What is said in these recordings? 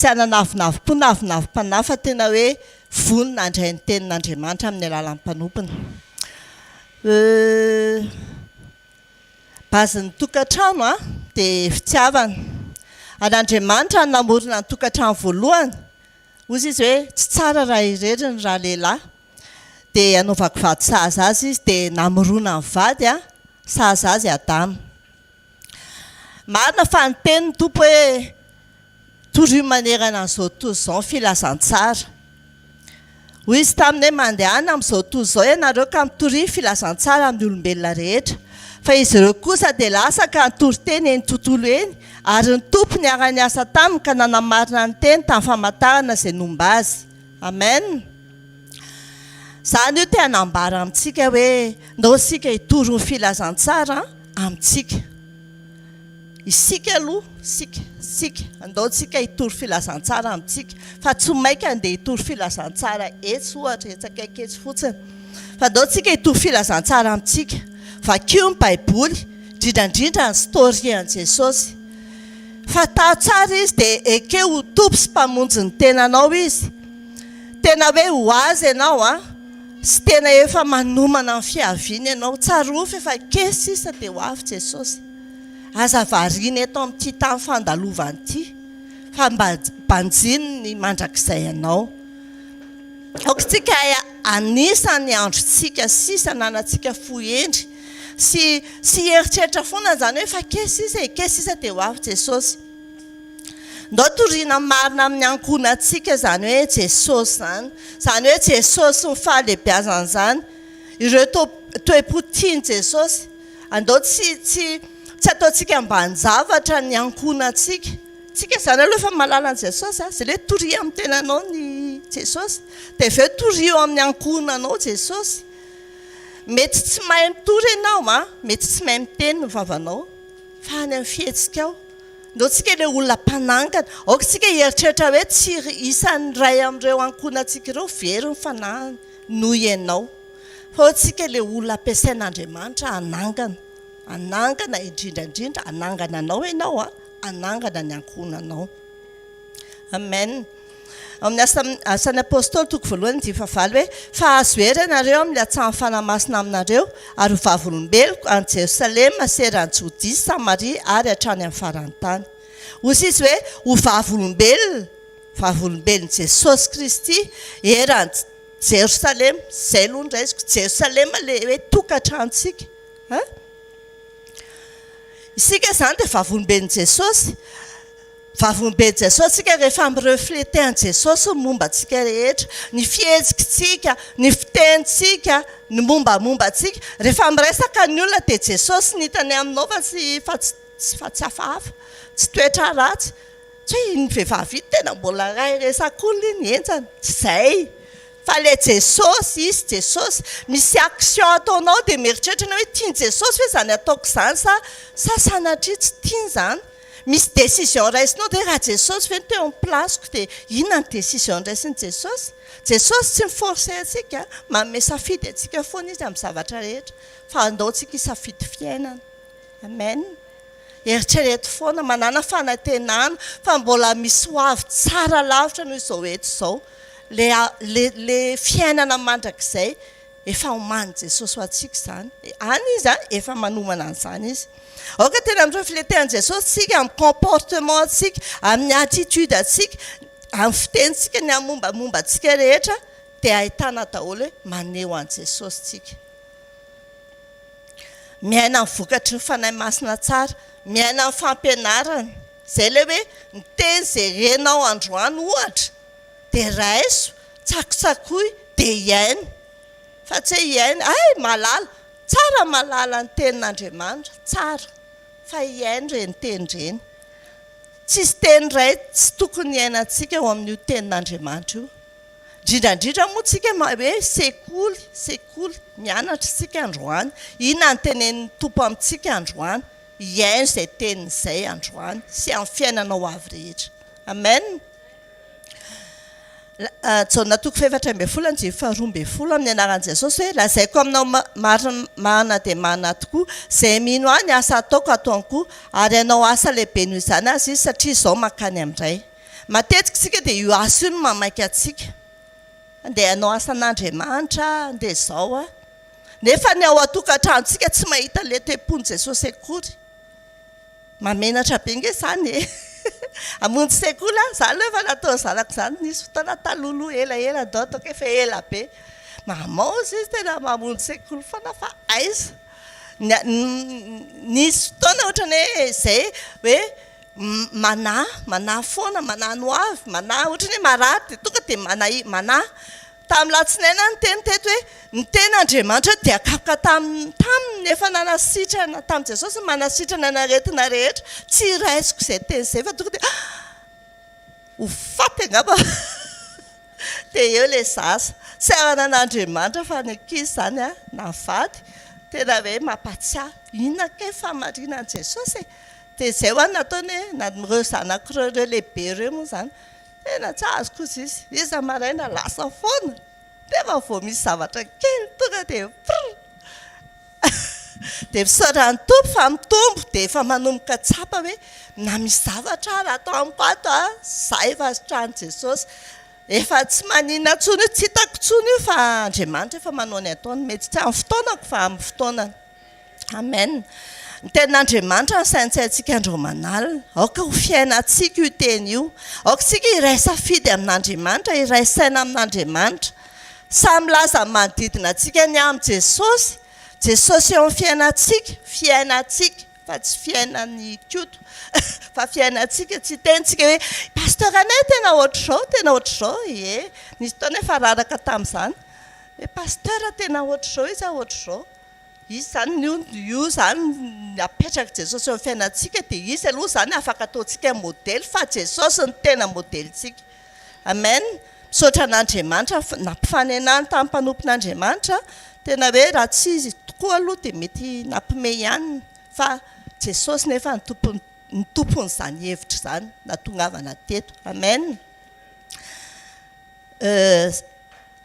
Tsy hananavinavim-panafa tena hoe vonona andray ny tenin'Andriamanitra amin'ny alalan'ny mpanompona. Bazin'ny tokantrano dia fitiavana. An'Andriamanitra no namorona ny tokantrano voalohany. Hoy izy hoe tsy tsara raha irery ny raha lehilahy. Dia anaovako vady sahaza azy izy dia namorona ny vady sahaza azy Adama. Marina fa ny tenin'ny Tompo hoe torio manerana an'izao tontolo izao ny filazantsara. Hoy izy taminy hoe mandehana amin'izao tontolo izao ianareo ka mitoria filazantsara amin'ny olombelona rehetra. Fa izy ireo kosa dia lasa ka nitory-teny eny tontolo eny, ary ny Tompo niara niasa taminy ka nanamarina ny teny tamin'ny famantarana izay nomba azy. Amen. Izany io te hanambara amintsika hoe ndao isika hitory ny filazantsara amintsika. Isika aloha, sika andao tsika hitory filazantsara amintsika, fa tsy maika andeha hitory filazantsara etsy ohatra etsakaiky etsy fotsiny, fa andao tsika hitory filazantsara amintsika. Vakio ny Baiboly, indrindrandrindra ny story an' Jesosy. Fatao tsara izy dia ekeo ho tompo sy mpamonjy ny tenanao izy. Tena hoe ho azy ianao sy tena efa manomana ny fiaviana ianao. Tsarofa efa kesy sisa dia ho avy Jesosy. Aza variana eto amin'ity tany fandalovana ity, fa mbanjiny ny mandrakizay ianao. Aokantsika anisany androntsika sisa nanantsika fohendry, sy heritreritra foana zany hoe fa kesy sisa dia ho avy Jesosy. Ndao toriana marina amin'ny ankonantsika zany hoe Jesosy zany. Zany hoe Jesosy ny fahalehibiazana zany. Ireo toe-potiany Jesosy. Andao tsy ataontsika ambanin-javatra ny ankonantsika. Tsika zany aloha efa mahalala an'i Jesosy. Zay hoe toria amin'ny tenanao ny Jesosy. Dia avy eo torio amin'ny ankonanao Jesosy. Mety tsy mahay mitory ianao, mety tsy mahay miteny ny vavanao, fa any amin'ny fihetsika ao. Ndao tsika ilay olona mpanangana. Aokantsika heritreritra hoe tsy isan'ny ray amin'ireo ankonantsika ireo very ny fanahy noho ianao. Fa aokantsika ilay olona ampiasain'Andriamanitra anangana indrindrandrindra, anangana anao ianao, anangana ny ankonanao. Amen. Amin'ny asan'ny apôstôly toko voalohany 10:9 hoe fa azo hery ianareo amin'ny atsahan'ny fanamasina aminareo ary ho vavolombeloko any Jerosalema seran'ny Jodea, Samaria ary hatrany amin'ny farany tany. Hoy izy hoe ho vavolombelon' Jesosy Kristy eran'ny Jerosalema. Zay aloha ny raisiko, Jerosalema ilay hoe tokantranontsika. Isika zany dia vavolombelon' Jesosy. Vavolombelon' Jesosy sika rehefa mireflete an' Jesosy ny momba antsika rehetra, ny fihetsika, ny fitenitsika, ny mombamombantsika. Rehefa miresaka ny olona dia Jesosy ny hitany aminao fa tsy hafahafa, tsy toetra ratsy. Tsy hoe iny vehivavy tena mbola ray resak'olona iny enjana, tsy izay. Fa ilay Jesosy, izy Jesosy, misy action ataonao dia mieritreritra hoe tiany Jesosy hoe zany ataoko izany sa sanatria tsy tiany izany. Misy décision raisinao dia raha Jesosy ve teo amin'ny plasiko dia inona ny décision raisin'i Jesosy? Jesosy tsy miforce antsika, manome safidy antsika foana izy amin'ny zavatra rehetra, fa andao tsika hisafidy fiainana. Amen. Eritrereto foana, manana fanantenana, fa mbola misy ho avy tsara lavitra noho izao eto izao. Le fiainana mandrakizay efa homany Jesosy ho antsika izany. Any izy efa manomana an'izany izy. Aoka tena mireflete an' Jesosy tsika amin'ny comportement antsika, amin'ny attitude antsika, amin'ny fitenitsika, ny amin'ny mombamomba antsika rehetra, dia ahitana daholo hoe maneho an' Jesosy tsika. Miaina amin'ny vokatry ny fanahy masina tsara, miaina amin'ny fampianarana. Izay ilay hoe ny teny izay renao androany ohatra, dia raiso, tsakotsakoy, dia iaina. Fa tsy hoe iaina, malala, tsara malala ny tenin'Andriamanitra, tsara. Fa iaina ireny teny ireny. Tsisy teny iray tsy tokony iainantsika eo amin'io tenin'Andriamanitra io. Indrindrandrindra moa tsika hoe sekoly, mianatra tsika androany. Inona ny tenenin'ny Tompo amintsika androany? Iaino izay tenin'izay androany sy amin'ny fiainanao avy rehetra. Amen. Jaona toko 7:12 amin'ny anaran'i Jesosy hoe lazaiko aminao marina dia marina tokoa izay mino ahy ny asa ataoko ataoko ary ianao asa lehibe noho izany azy izy satria izao mankany amin'ray. matetika tsika dia io asa io no mamaika atsika andeha hanao asan'Andriamanitra andeha zao a nefa ny ao atokantranotsika tsy mahita le tempony Jesosy akory mamenatra be nge zany e amonjy sekoly a zany lo efa natao zanako zany nisy fotoana taloloha elaela dao ataoko efa ela be mamaozy izy tena mamonjy sekoly foana fa aiza nisy fotoana ohatrany hoe zay hoe mana foana manano avy mana ohatrany hoe marary dia tonga dia mana tamin'ny latsinaina ny teny teto hoe ny ten'Andriamanitra dia akapoka taminy efa nanasitrana tamin'i Jesosy manasitrana naretina rehetra tsy raisiko izay teny izay fa tonga dia ho faty angamba dia eo ilay zaza sy arana an'Andriamanitra fa ny ankizy zany a navady tena hoe mampatsiahy inona ke famarinan' Jesosy dia izay ho any nataony hoe nareo zanak'ireo lehibe ireo moa zany tena tsy azoko izy maraina lasa foana dia vao misy zavatra kely tonga dia dia misaotra ny tompo fa mitombo dia efa manomboka tsapa hoe na misy zavatra raha atao amiko ato a za efa sitrahan'i Jesosy efa tsy maninona tsony io tsy hitako tsony io fa Andriamanitra efa manao ny ataony mety tsy amin'ny fotoanako fa amin'ny fotoanany amen ny ten'Andriamanitra ny saintsaintsika andro manalina aoka ho fiainantsika io teny io aoka tsika iray safidy amin'Andriamanitra iray saina amin'Andriamanitra samy laza manodidina antsika ny amin'ny Jesosy Jesosy eo amin'ny fiainantsika fa tsy fiainan'ny koto fa fiainantsika tsy tentsika hoe pasteur anay tena ohatr'izao e nisy fotoana efa raraka tamin'izany hoe pasteur tena ohatr'izao izy ohatr'izao izy zany io zany apetraka Jesosy eo amin'ny fiainantsika dia izy aloha zany afaka ataontsika modely fa Jesosy ny tena modelitsika amen misaotra an'Andriamanitra nampifanenany tamin'ny mpanompon'Andriamanitra tena hoe raha tsy izy tokoa aloha dia mety nampime ihany fa Jesosy nefa ny tompon'izany hevitra izany natongavana teto amen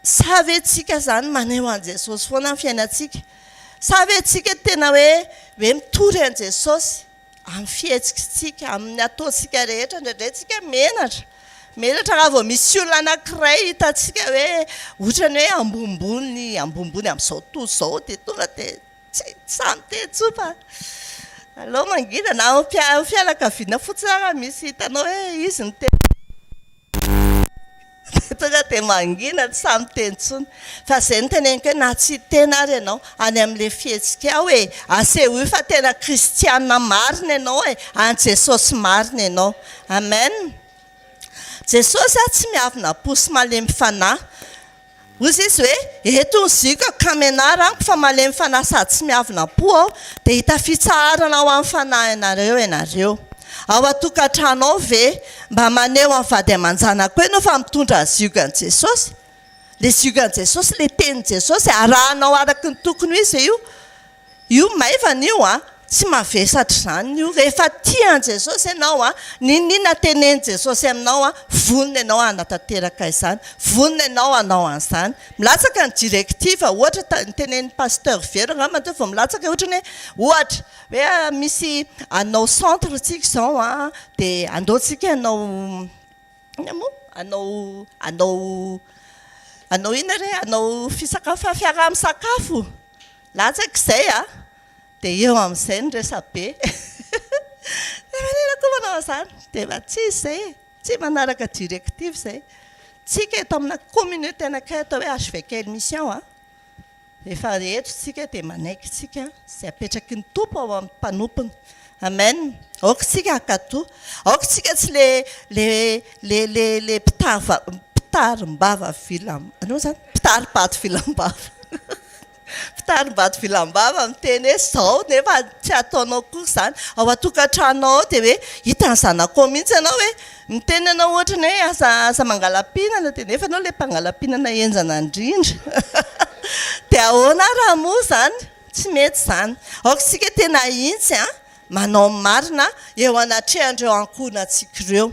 sa ve tsika zany maneho an' Jesosy foana amin'ny fiainantsika sa ve tsika tena hoe mitory an' Jesosy amin'ny fihetsikitsika amin'ny ataontsika rehetra indraindray tsika menatra raha vao misy olona anankiray hitantsika hoe ohatrany hoe ambonimbony amin'izao toy izao dia tonga dia tsy samy tetsopa alao mangina na fianakaviana fotsiny raha misy hitanao hoe izy ny tena tonga dia mangina tsy samy tentsony fa izay ny teneniko hoe na tsy tena ary ianao any amin'ilay fihetsika ao hoe aseho io fa tena kristianina marina ianao e any Jesosy marina ianao amen Jesosy tsy miavina posy malemy fanahy ozy izy hoe eto ny ziko kamenara amiko fa malemy fanahy sady tsy miavina po ao dia hita fitsaharana ao amin'ny fanahy ianareo ao atokantrano ao ve mba maneho amin'ny vady aman-janako hoe fa mitondra ny ziogan'i Jesosy le ziogan'i Jesosy le tenin'i Jesosy arahanao araky ny tokony izy io maivana io a tsy mavesatra zany io rehefa tian' Jesosy ianao a ninona tenen'i Jesosy aminao a vonona ianao anatanteraka izany vonona ianao anao an'izany milatsaka ny directiva ohatra ny tenen'ny pasteur Vero angamba teo vao milatsaka ohatrany hoe ohatra hoe misy anao centre tsika izao a dia andaontsika anao ina re anao fiaraha-misakafo latsaka izay a dia eo amin'izay ny resabe manenako manao izany dia mba tsy izay tsy manaraka directive izay tsika eto amina communauté anankiray atao hoe hvkl-mission a efa eto tsika dia manaiky tsika izay apetraky ny tompo ao amin'ny mpanompony amen aoka tsika akato aoka tsika tsy le pitarim-bava anao zany pitaripaty filambava pitaribato filambava miteny hoe zao nefa tsy ataonao koa izany ao atokantrano dia hoe hitan'ny zanako mihitsy ianao hoe miteny anao ohatrany hoe asa mangalam-pihinana dia nefa anao le mpangalam-pihinana enjana indrindra dia ahoana raha moa zany tsy mety izany aoka tsika tena intsy a manao marina eo anatrehandreo ankohonantsika ireo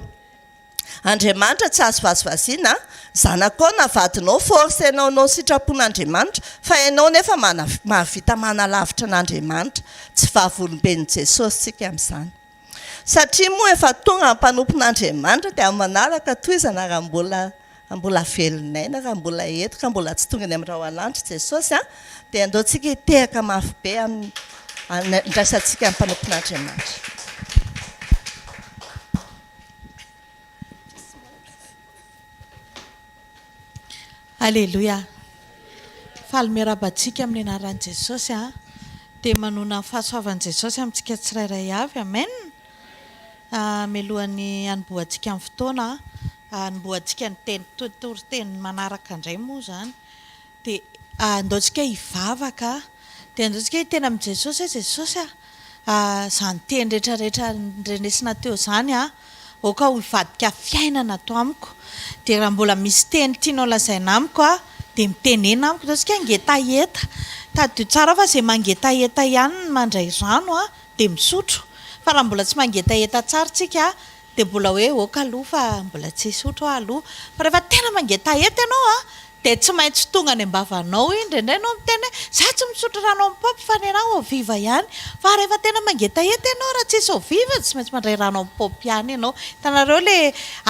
Andriamanitra tsy azo vazivaziana zanakao navadinao force ianao sitrapon'Andriamanitra fa ianao nefa mahavita manalavitra an'Andriamanitra tsy vavolombelon'i Jesosy tsika amin'izany satria moa efa tonga mpanompon'Andriamanitra dia amin'ny manaraka toizana raha mbola velon'aina raha mbola etika mbola tsy tonga ny amin'ny rao alanitra Jesosy dia andaontsika hitehaka mafy be ndraisantsika amin'ny mpanompon'Andriamanitra. Alléluia. Falmerabantsika amin'ny anaran'i Jesosy dia manona fahasoavan'i Jesosy amintsika tsirairay avy. Amen. Melohan'ny anombohantsika amin'ny fotoana anombohantsika ny toriteny manaraka indray moa izany dia andaontsika hivavaka dia andaontsika hiteny amin'i Jesosy hoe Jesosy izany teny rehetrarehetra ndrenesina teo izany oka ho hivadika fiainana ato amiko dia raha mbola misy teny tianao lazaina amiko dia mitenena amiko. Andaontsika ngetaheta tadio tsara fa izay mangetaheta ihany mandray rano dia misotro fa raha mbola tsy mangetaheta tsara tsika dia mbola hoe oka aloha fa mbola tsy sotro aloha fa rehefa tena mangetaheta ianao dia tsy maintsy tonga any am-bavanao indraindray ianao miteny hoe za tsy misotro rano amin'ny paopy fa ny anao oviva ihany fa rehefa tena mangetaheta ianao raha tsisy oviva tsy maintsy mandray rano amin'ny paopy ihany ianao. Hitanareo le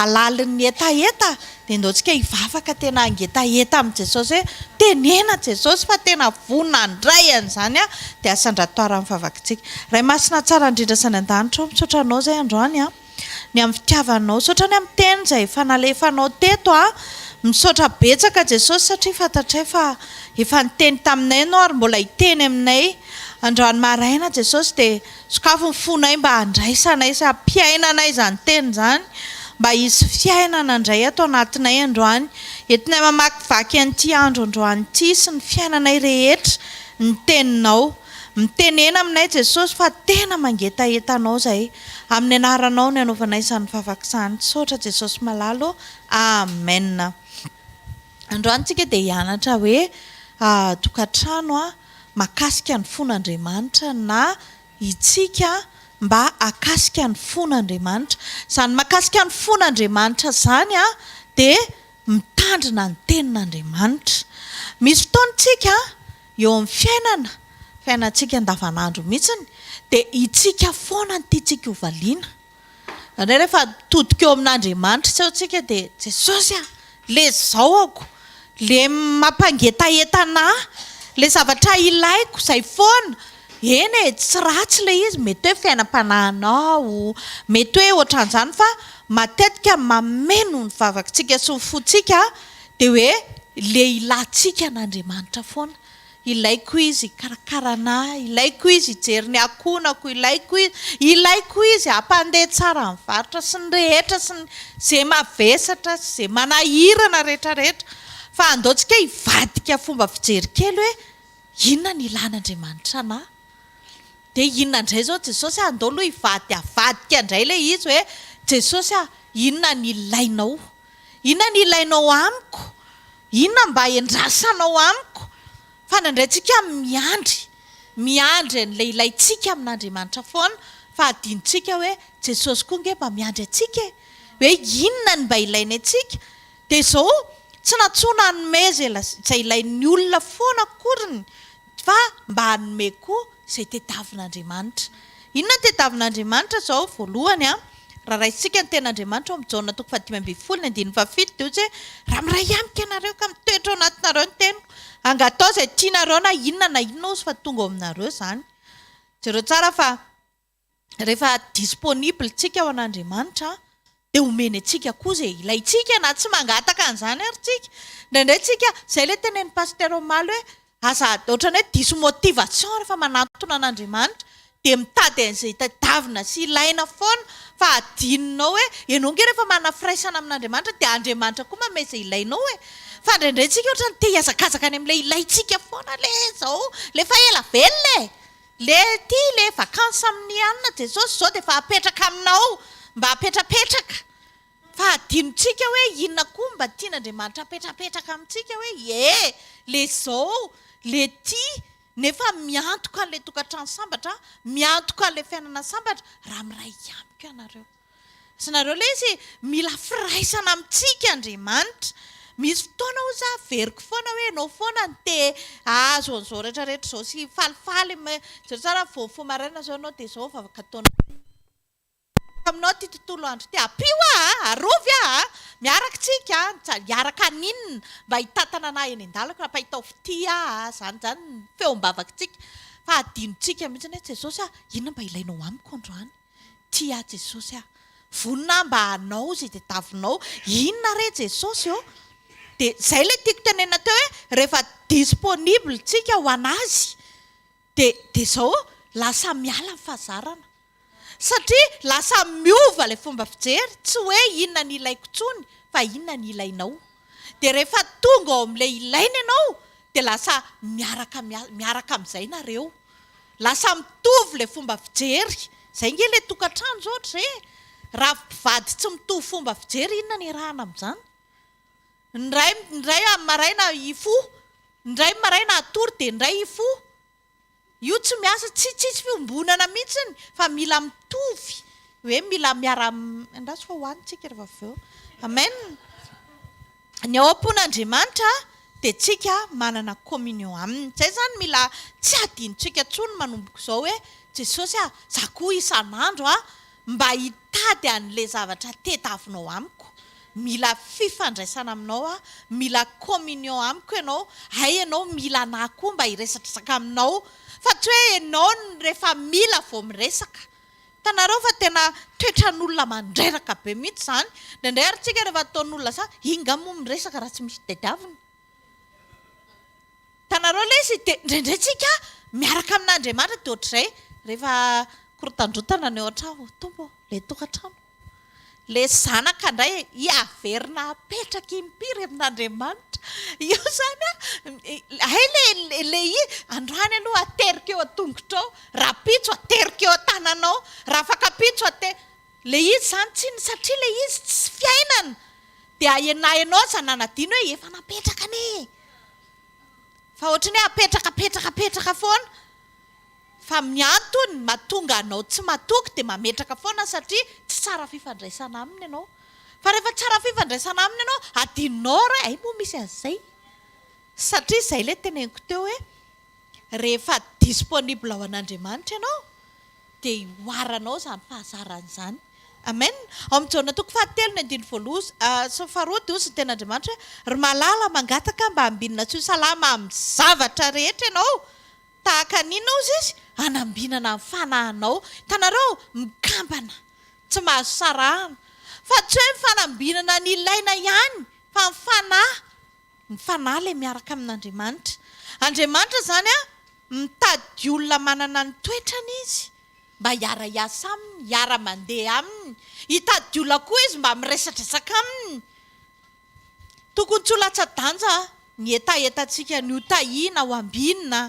alalin'ny hetaheta dia andaontsika hivavaka tena angetaheta amin'ny Jesosy hoe tenena Jesosy fa tena vonina andray an'izany dia asandratoara amin'ny vavakantsika. Ray masina tsara indrindra sany an-danitra misaotra anao izay androany ny amin'ny fitiavanao saotra ny amin'ny teny izay efa nalefanao teto misaotra betsaka Jesosy satria fantatray fa efa niteny taminay ianao ary mbola hiteny aminay androany maraina Jesosy dia sokafo ny fonay mba handraisanay sy hampiainanay izany teny izany mba hisy fiainana indray ato anatinay androany. Entinay mamakivaky an'ity andro androany ity sy ny fiainanay rehetra ny teninao mitenena aminay Jesosy fa tena mangetahetanao izay amin'ny anaranao ny anaovanay izany vavaka izany. Saotra Jesosy malalo. Amen. Androany tsika dia hianatra hoe tokantrano makasika ny fon'Andriamanitra na itsika mba akasika ny fon'Andriamanitra. Izany makasika ny fon'Andriamanitra izany dia mitandrina ny tenin'Andriamanitra. Misy fotoantsika eo amin'ny fiainantsika andavanandro mihitsiny dia itsika foana ny tiantsika hovaliana. Rehefa todika eo amin'Andriamanitra tsaontsika dia Jesosy le zahoako le mampangetaheta le zavatra ilaiko izay foana eny tsy ratsy le izy mety hoe fiainam-panahinao mety hoe ohatran'izany fa matetika mameno ny vavakantsika sy ny fontsika dia hoe le ilantsika n'Andriamanitra foana. Ilaiko izy karakarana ilaiko izy hijery ny akonako ilaiko izy hampandeha tsara ny varotra sy ny rehetra sy izay mavesatra sy izay manahirana rehetrarehetra fa andaontsika hivadika fomba fijery kely hoe inona ny ilan'Andriamanitra anahy dia inona indray izao Jesosy andao aloha hivadika indray ilay izy hoe Jesosy inona ny ilainao amiko inona mba endrasanao amiko fa ndraindraytsika miandry an'ilay ilaitsika amin'Andriamanitra foana fa adinitsika hoe Jesosy koa nge mba miandry atsika hoe inona ny mba ilainy atsika dia izao tsy natsona hanome izay ilain'ny olona foana akoriny fa mba hanome koa izay tediavin'Andriamanitra. Inona tediavin'Andriamanitra izao voalohany raha raisitsika ny ten'Andriamanitra ao amin'ny Jaona 5:17 dia hoe raha miray amika ianareo ka mitoetra ao anatinareo ny teniko angatao izay tianareo na inona ozy fa tonga ao aminareo izany. Jereo tsara fa rehefa disponible tsika ao an'Andriamanitra dia omeny atsika koa izay ilaitsika na tsy mangataka an'izany ary tsika. Indraindray tsika izay ilay tenen'ny paster Omaly hoe asa ohatrany hoe diso motivation rehefa manatona an'Andriamanitra dia mitady an'izay tadiavina sy ilaina foana fa adininao hoe ianao nge rehefa manafiraisana amin'Andriamanitra dia Andriamanitra koa manome izay ilainao fa indraindray tsika ohatrany te hiazakazaka any amin'ilay ilaitsika foana le zao le fa ela velona le vakansy amin'ny anina Jesosy izao dia fa apetraka aminao mba apetrapetraka fa adinotsika hoe inona koa mba tian'Andriamanitra apetrapetraka amintsika hoe le zao le tia nefa miantoka an'ilay tokantrano sambatra miantoka an'ilay fiainana sambatra raha miray amiko ianareo sy nareo le izy mila firaisana amintsika Andriamanitra. Misy fotoana oza veriko foana hoe ianao foana ny te azon'izao rehetrarehetra izao sy falifaly zao tsara fomaraina zao ianao dia izao vavaka taona aminao ty tontolo andro ty apio arovy miaraka tsika hiaraka ninona mba hitatana anahy eny an-dalako napahitao fity zany feombavaka tsika fa adinotsika mihitsy hoe Jesosy inona mba ilainao amiko androany ty Jesosy vonina mba anao zay dia tavinao inona re Jesosy dia zay ilay tiako tenena teo hoe rehefa disponible tsika ho anazy dia zao lasa miala ny fahazarana satria lasa miova ilay fomba fijery tsy hoe inona ny ilaiko tsony fa inona ny ilainao dia rehefa tonga ao amin'ilay ilaina ianao dia lasa miaraka amin'izay nareo lasa mitovy ilay fomba fijery zay nge ilay tokantrano zao ohatra zay raha mpivady tsy mitovy fomba fijery inona ny rahana amin'izany ndray amin'ny maraina ifo ndray maraina atory dia ndray ifo io tsy miasa tsisy fiombonana mihitsiny fa mila mitovy hoe mila miara andraso fa hoanitsika rehefa avy eo amen ny ao am-pon'Andriamanitra dia tsika manana communion aminy zay zany mila tsy adinontsika tsony manomboko izao hoe Jesosy za koa isan'andro mba hitady an'ilay zavatra tetavinao amiko mila fifandraisana aminao mila communion amiko ianao ianao mila anahy koa mba hiresatrasaka aminao fa tsy hoe ianao rehefa mila vao miresaka tanareo fa tena toetran'olona mandreraka be mihitsy izany ndraindray ary tsika rehefa ataon'olona inga moa miresaka raha tsy misy tadiavina tanareo ilay izy dia ndraindray tsika miaraka amin'Andriamanitra dia ohatr'izay rehefa korotandrotana ny ao an-trano tombo ilay tokantrano ilay zanaka indray hiaverina apetraka impiry amin'Andriamanitra io zany ilay androany aloha aterika eo an-tongotra ao raha pitso aterika eo an-tananao raha afaka pitso ilay izy zany tsiny satria ilay izy tsy fiainana dia ianao zananadino hoe efa napetraka ane fa ohatrany hoe apetraka foana fa miantony mahatonga anao tsy matoky dia mametraka foana satria tsy tsara fifandraisana aminy ianao fa rehefa tsara fifandraisana aminy ianao adinonao ra ay moa misy an'izay satria izay ilay teneniko teo hoe rehefa disponible ao an'Andriamanitra ianao dia hoaranao izany fahazarana izany amen ao amin'ny Jaona toko 7:1 dia hozy ny ten'Andriamanitra hoe ry malala mangataka mba hambinana tsy ho salama amin'ny zavatra rehetra ianao tahaka anina ozy izy hanambinana ny fanahinao tanareo mikambana tsy mahazo sarahana fa tsy hoe mifanambinana ny ilaina ihany fa ny fanahy ilay miaraka amin'Andriamanitra Andriamanitra zany mitady olona manana ny toetrana izy mba hiara-iasa aminy hiara-mandeha aminy hitady olona koa izy mba miresadresaka aminy tokony tsy ho latsa-danja ny etaetantsika ny hotahiana ho ambinina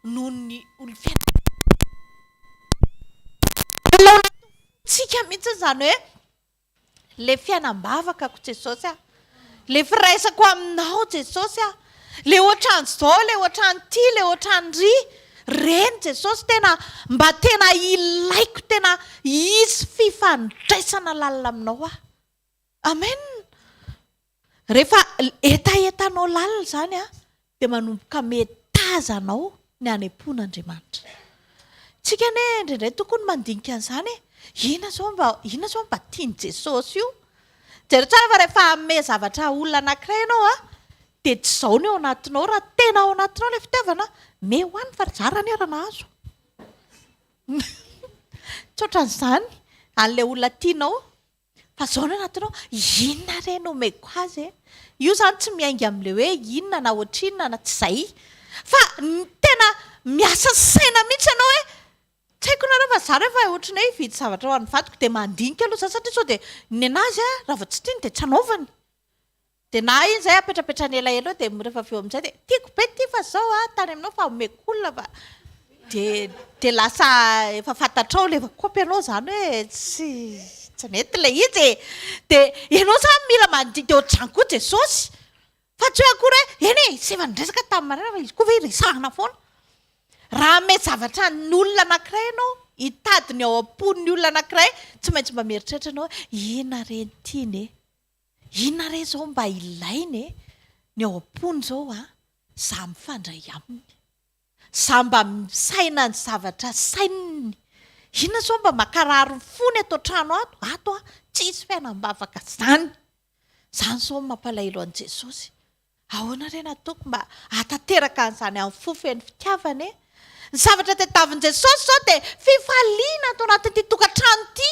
noho ny tsika mihitsy zany hoe le fiainam-bavakako Jesosy le firaisako aminao Jesosy le ohatran'izao le ohatran'ity le ohatran'ry reny Jesosy tena mba tena ilaiko tena hisy fifandraisana lalina aminao amen rehefa etaetanao lalina zany dia manomboka metazanao ny anem-pon'Andriamanitra tsika ne indraindray tokony mandinika an'izany inona zao mba tiany Jesosy io jereo tsara fa rehefa ame zavatra olona anankiray ianao dia tsy izao ny ao anatinao raha tena ao anatinao ilay fitiavana me hoany fa zarany ara nahazo tsy ohatran'izany an'ilay olona tianao fa izao ny anatinao inona re no omeko azy io zany tsy miainga amin'ilay hoe inona na ohatrinona na tsy izay fa tena miasa saina mihitsy ianao hoe tsy haiko nareo fa za rehefa ohatrany hoe hividy zavatra ho an'ny vadiko dia mandinika aloha za satria sao dia ny anazy raha vao tsy tiany dia tsy hanaovany dia na iny izay apetrapetrany elaela eo dia rehefa avy eo amin'izay dia tiako be ty fa zao tany aminao fa omeko olona fa dia lasa efa fantatrao ilay vakopy ianao zany hoe tsy mety ilay izy dia ianao zany mila mandinika dia ohatr'izany koa Jesosy fa tsy hoe akory hoe eny sy efa nidresaka tamin'ny marina fa izy koa ve resahana foana raha ame zavatra n'olona anankiray ianao hitady ny ao am-pon'ny olona anankiray tsy maintsy mba mieritreritra ianao ina reny tiany inona re zao mba ilainy ny ao am-pony zao za mifandray aminy za mba misaina ny zavatra saininy inona sao mba makarary fony atao trano ato tsisy fiainam-bavaka zany sao mampalahelo an' Jesosy. Ahoana re nataoko mba atateraka an'izany amin'ny fofeny fitiavany ny zavatra tetavin' Jesosy zao dia fifaliana atao anatin'ity tokantrano ity,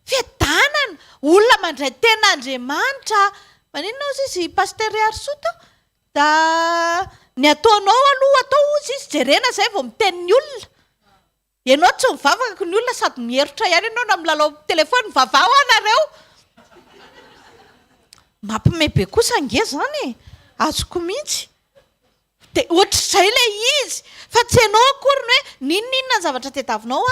fiadanana olona mandray ten'Andriamanitra. Maninona ozy izy pastery Arsoto da ny ataonao aloha atao ozy izy jerena zay vao miteniny olona. Ianao tsy mivavaka ny olona sady mieritra ihany ianao na milalao telefony vavao anareo. Mampimebe kosa ange zany azoko mihitsy. Dia ohatr'izay ilay izy fa tsy ianao akory ny hoe ninona zavatra tetavinao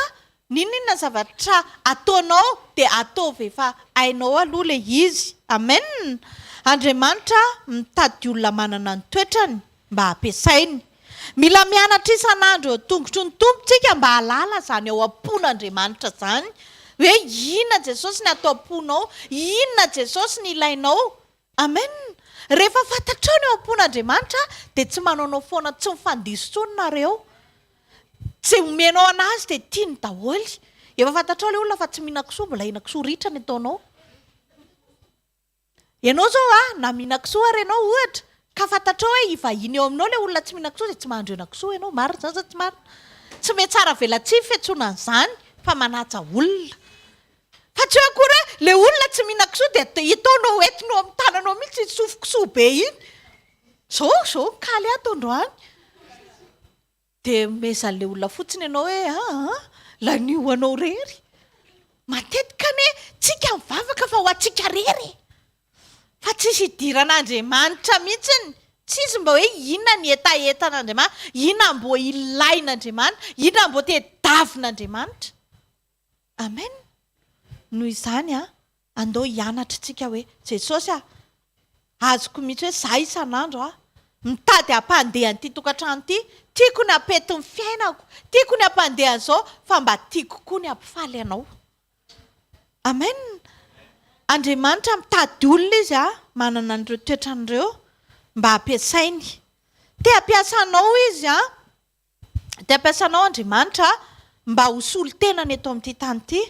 ninona zavatra ataonao dia ataovy efa hainao aloha ilay izy. Amen. Andriamanitra mitady olona manana ny toetrany mba hampiasainy. Mila mianatra isan'andro eo tongotry ny tompontsika mba halala zany ao am-pon'Andriamanitra zany hoe inona Jesosy ny atao am-ponao, inona Jesosy ny ilainao. Amen. Rehefa fantatrao ny ao am-pon'Andriamanitra dia tsy manaonao foana tsy mifandisonareo, tsy omenao anazy dia tiany daholy. Efa fantatrao ilay olona fa tsy mihinan-kisoa, mbola hinan-kisoa ritra ny ataonao. Ianao zao na mihinan-kisoa ary ianao ohatra ka fantatrao hoe ivahiny eo aminao ilay olona tsy mihinan-kisoa dia tsy mahandro henan-kisoa ianao. Marina zany sa tsy marina? Tsy mety tsara velan-tsiny fiantsoana an'izany fa manatsa olona. Fa tsy hoe akory ilay olona tsy mihinan-kisoa dia hitaonao entinao amin'ny tananao mihitsy sofi-kisoa be iny. Zao kaly ato androany. Dia mezan'ilay olona fotsiny ianao hoe lanio anao rery. Matetika ne tsika mivavaka fa ho atsika rery. Fa tsisy idiran'Andriamanitra mihitsiny. Tsisy mba hoe inona ny etaetan'Andriamanitra, inona mbo ilain'Andriamanitra, inona mbo tediavin'Andriamanitra. Amen. Noho izany andao hianatra tsika hoe Jesosy azoko mihitsy hoe za isan'andro mitady hampandeha an'ity tokantrano ity, tiako ny hampety ny fiainako, tiako ny hampandeha an'izao fa mba tiako koa ny hampifaly anao. Amen. Andriamanitra mitady olona izy manana an'ireo toetran'ireo mba hampiasainy. Te hampiasanao izy te hampiasanao Andriamanitra mba ho solon-tenany eto amin'ity tany ity.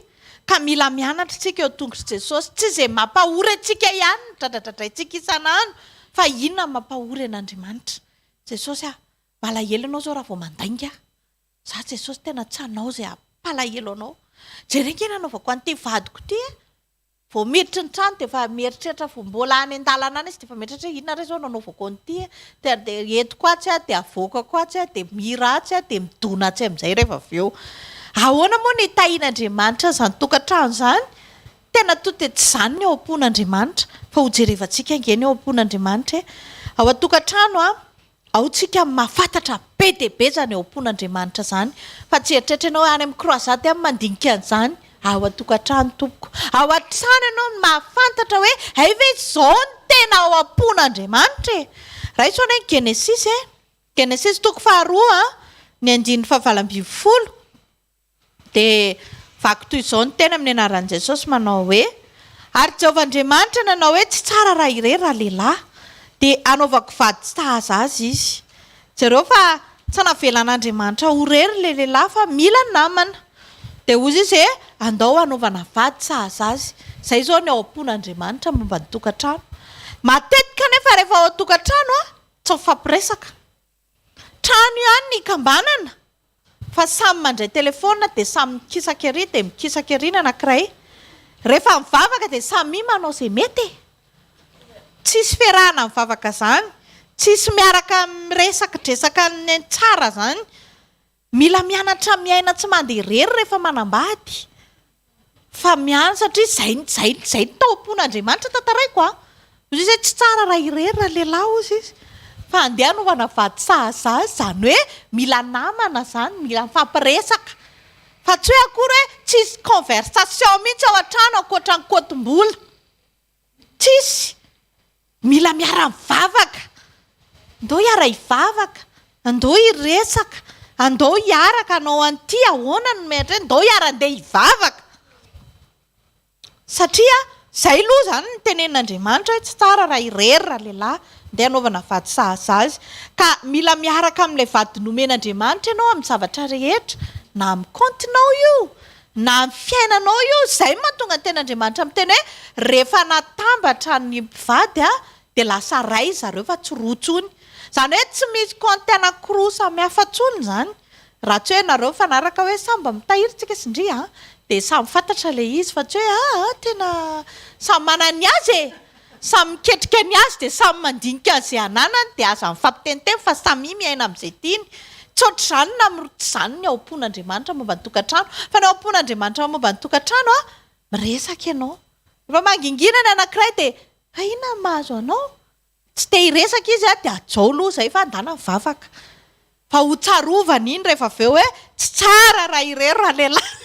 Ka mila mianatra tsika eo tongotra Jesosy, tsy izay mampahory antsika ihany dradradradraitsika isan'andro fa inona mampahory an'Andriamanitra. Jesosy malahelo anao zao raha vao mandainga. Za Jesosy tena tsy anao izay ampalahelo anao. Jerena nanaovako an'ity vadiko ity vao miditra ny trano dia efa mieritreritra fo mbola any an-dalana any izy dia efa mieritreritra inona re zao nanaovako an'ity dia entiko atsy dia avoakako atsy dia mira atsy dia midona atsy amin'izay rehefa avy eo. Ahoana moa ny tahian'Andriamanitra izany tokantrano izany? Tena toa tsy izany ny ao am-pon'Andriamanitra fa ho jerevantsika angeny ao am-pon'Andriamanitra. Ao an-tokantrano ao tsika mahafantatra be dia be zany ao am-pon'Andriamanitra zany fa tsy eritreritra ianao any amin'ny kroazaty amin'ny mandinika an'izany. Ao an-tokantrano tompoko, ao an-trano ianao mahafantatra hoe hay ve izao ny tena ao am-pon'Andriamanitra e. Raha iso any Genesis toko faharoa ny 9:20 dia vaky toy izao ny tena amin'ny anaran'i Jesosy manao hoe ary Jehovahandriamanitra nanao hoe tsy tsara raha irery raha lehilahy dia anaovako vady tsy tahaza azy izy. Jereo fa tsy navelan'Andriamanitra ho rery ilay lehilahy fa mila namana. Dia ozy izy andao anaovana vady sahaza azy. Izay izao ny ao am-pon'Andriamanitra momba ny tokantrano. Matetika nefa rehefa ao an-tokantrano tsy mifampiresaka. Trano ihany ny kambanana fa samy mandray telefona dia samy mikisaka ery dia mikisaka ery ny anankiray. Rehefa mivavaka dia samy manao izay mety. Tsisy fiarahana mivavaka izany, tsisy miaraka miresaka-dresaka ny tsara izany. Mila mianatra miaina tsy mandeha rery rehefa manambady. Fa miana satria zay tao am-pon'Andriamanitra tantaraiko Ozy izy tsy tsara raha irery raha lehilahy ozy izy. Fa andeha anaovana vady sahaza izany hoe mila namana izany, mila mifampiresaka. Fa tsy hoe akory hoe tsisy conversation mihitsy ao an-trano ankoatra ny kotim-bola. Tsisy. Mila miara-mivavaka. Andao hiara hivavaka, andao hiresaka, andao hiaraka anao an'ity ahoana no mehatra hoe andao hiara andeha hivavaka. Satria izay aloha izany ny tenen'Andriamanitra hoe tsy tsara raha irery raha lehilahy andeha anaovana vady sahaza azy. Ka mila miaraka amin'ilay vady nomen'Andriamanitra ianao amin'ny zavatra rehetra, na amin'ny kaontinao io, na fiainanao io zay mahatonga ny ten'Andriamanitra miteny hoe rehefa natambatra ny mpivady dia lasa ray zareo fa tsy roa tsony. Zany hoe tsy misy compte anankiroa samihafa tsony zany. Raha tsy hoe nareo fanaraka hoe samba mitahiritsika sindry dia samy fantatra le izy fa tsy hoe tena samy manany azy samy miketrika ny azy dia samy mandinika an'izay ananany dia aza mifampiteniteny fa samy miaina amin'izay tiany. Tsy ohatr'izany na tsy izany ny ao am-pon'Andriamanitra momba ny tokantrano. Fa ny ao am-pon'Andriamanitra momba ny tokantrano miresaka ianao. Rehefa mangingina ny anankiray dia inona ny mahazo anao? Tsy te hiresaka izy dia ajao aloha izay fa andana mivavaka. Fa ho tsarovana iny rehefa avy eo hoe tsy tsara raha irero raha lehilahy.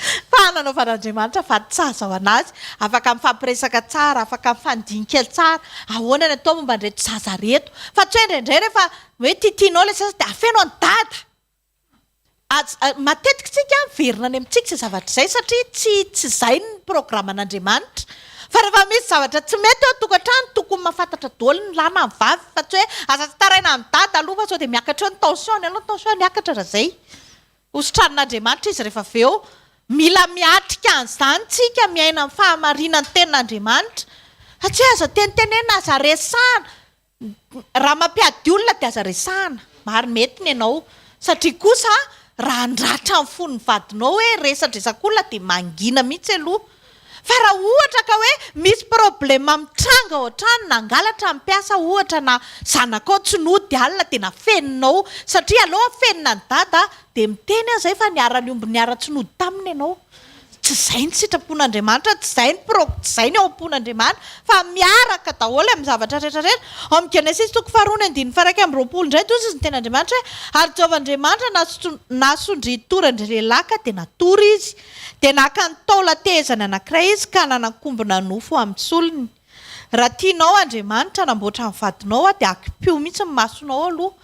Fa nanaovan'Andriamanitra fa tsy azo ao anazy. Afaka mifampiresaka tsara, afaka mifandinika tsara. Ahoana ny atao momba an'ireto zaza reto. Fa tsy hoe indraindray rehefa hoe titianao ilay zaza dia afenao ny dada. Matetika tsika verina any amintsika izay zavatra izay satria tsy izay ny programan'Andriamanitra. Fa rehefa misy zavatra tsy mety eo tokantrano tokony mahafantatra daholo ny lahy na ny vavy fa tsy hoe aza tsy taraina amin'ny dada aloha fa sao dia miakatra eo ny tensiony aloha tensiony miakatra raha izay. Hosotran'Andriamanitra izy rehefa avy eo mila miatrika an'izany tsika miaina amin'ny fahamarinan'ny tenin'Andriamanitra. Satria aza tenitenena aza resahana. Raha mampiady olona dia aza resahana. Maro mety ny ianao. Satria kosa raha andratra amin'ny fon'ny vadinao hoe resadresak'olona dia mangina mihitsy aloha. Fa raha ohatra ka hoe misy problema mitranga ao an-trano na angalatra ampiasa ohatra na zanakao tsy nody alina dia nafeninao satria aloha fenina ny dada dia miteny izay fa niara-ny omby niara tsy nody taminy ianao. Tsy izay ny sitrapon'Andriamanitra, tsy izay ny ao am-pon'Andriamanitra fa miaraka daholo amin'ny zavatra rehetrarehetra. Ao amin'ny Genesis 2:1-2 indray toy izy ny ten'Andriamanitra hoe ary Jehovahandriamanitra nasondry toran'ny lehilahy dia natory izy. Dia naka ny taola tehezany anankiray izy ka nanakombona nofo amin'ny solony. Raha tianao Andriamanitra namboatra ny vadinao dia akipio mihitsy ny masonao aloha.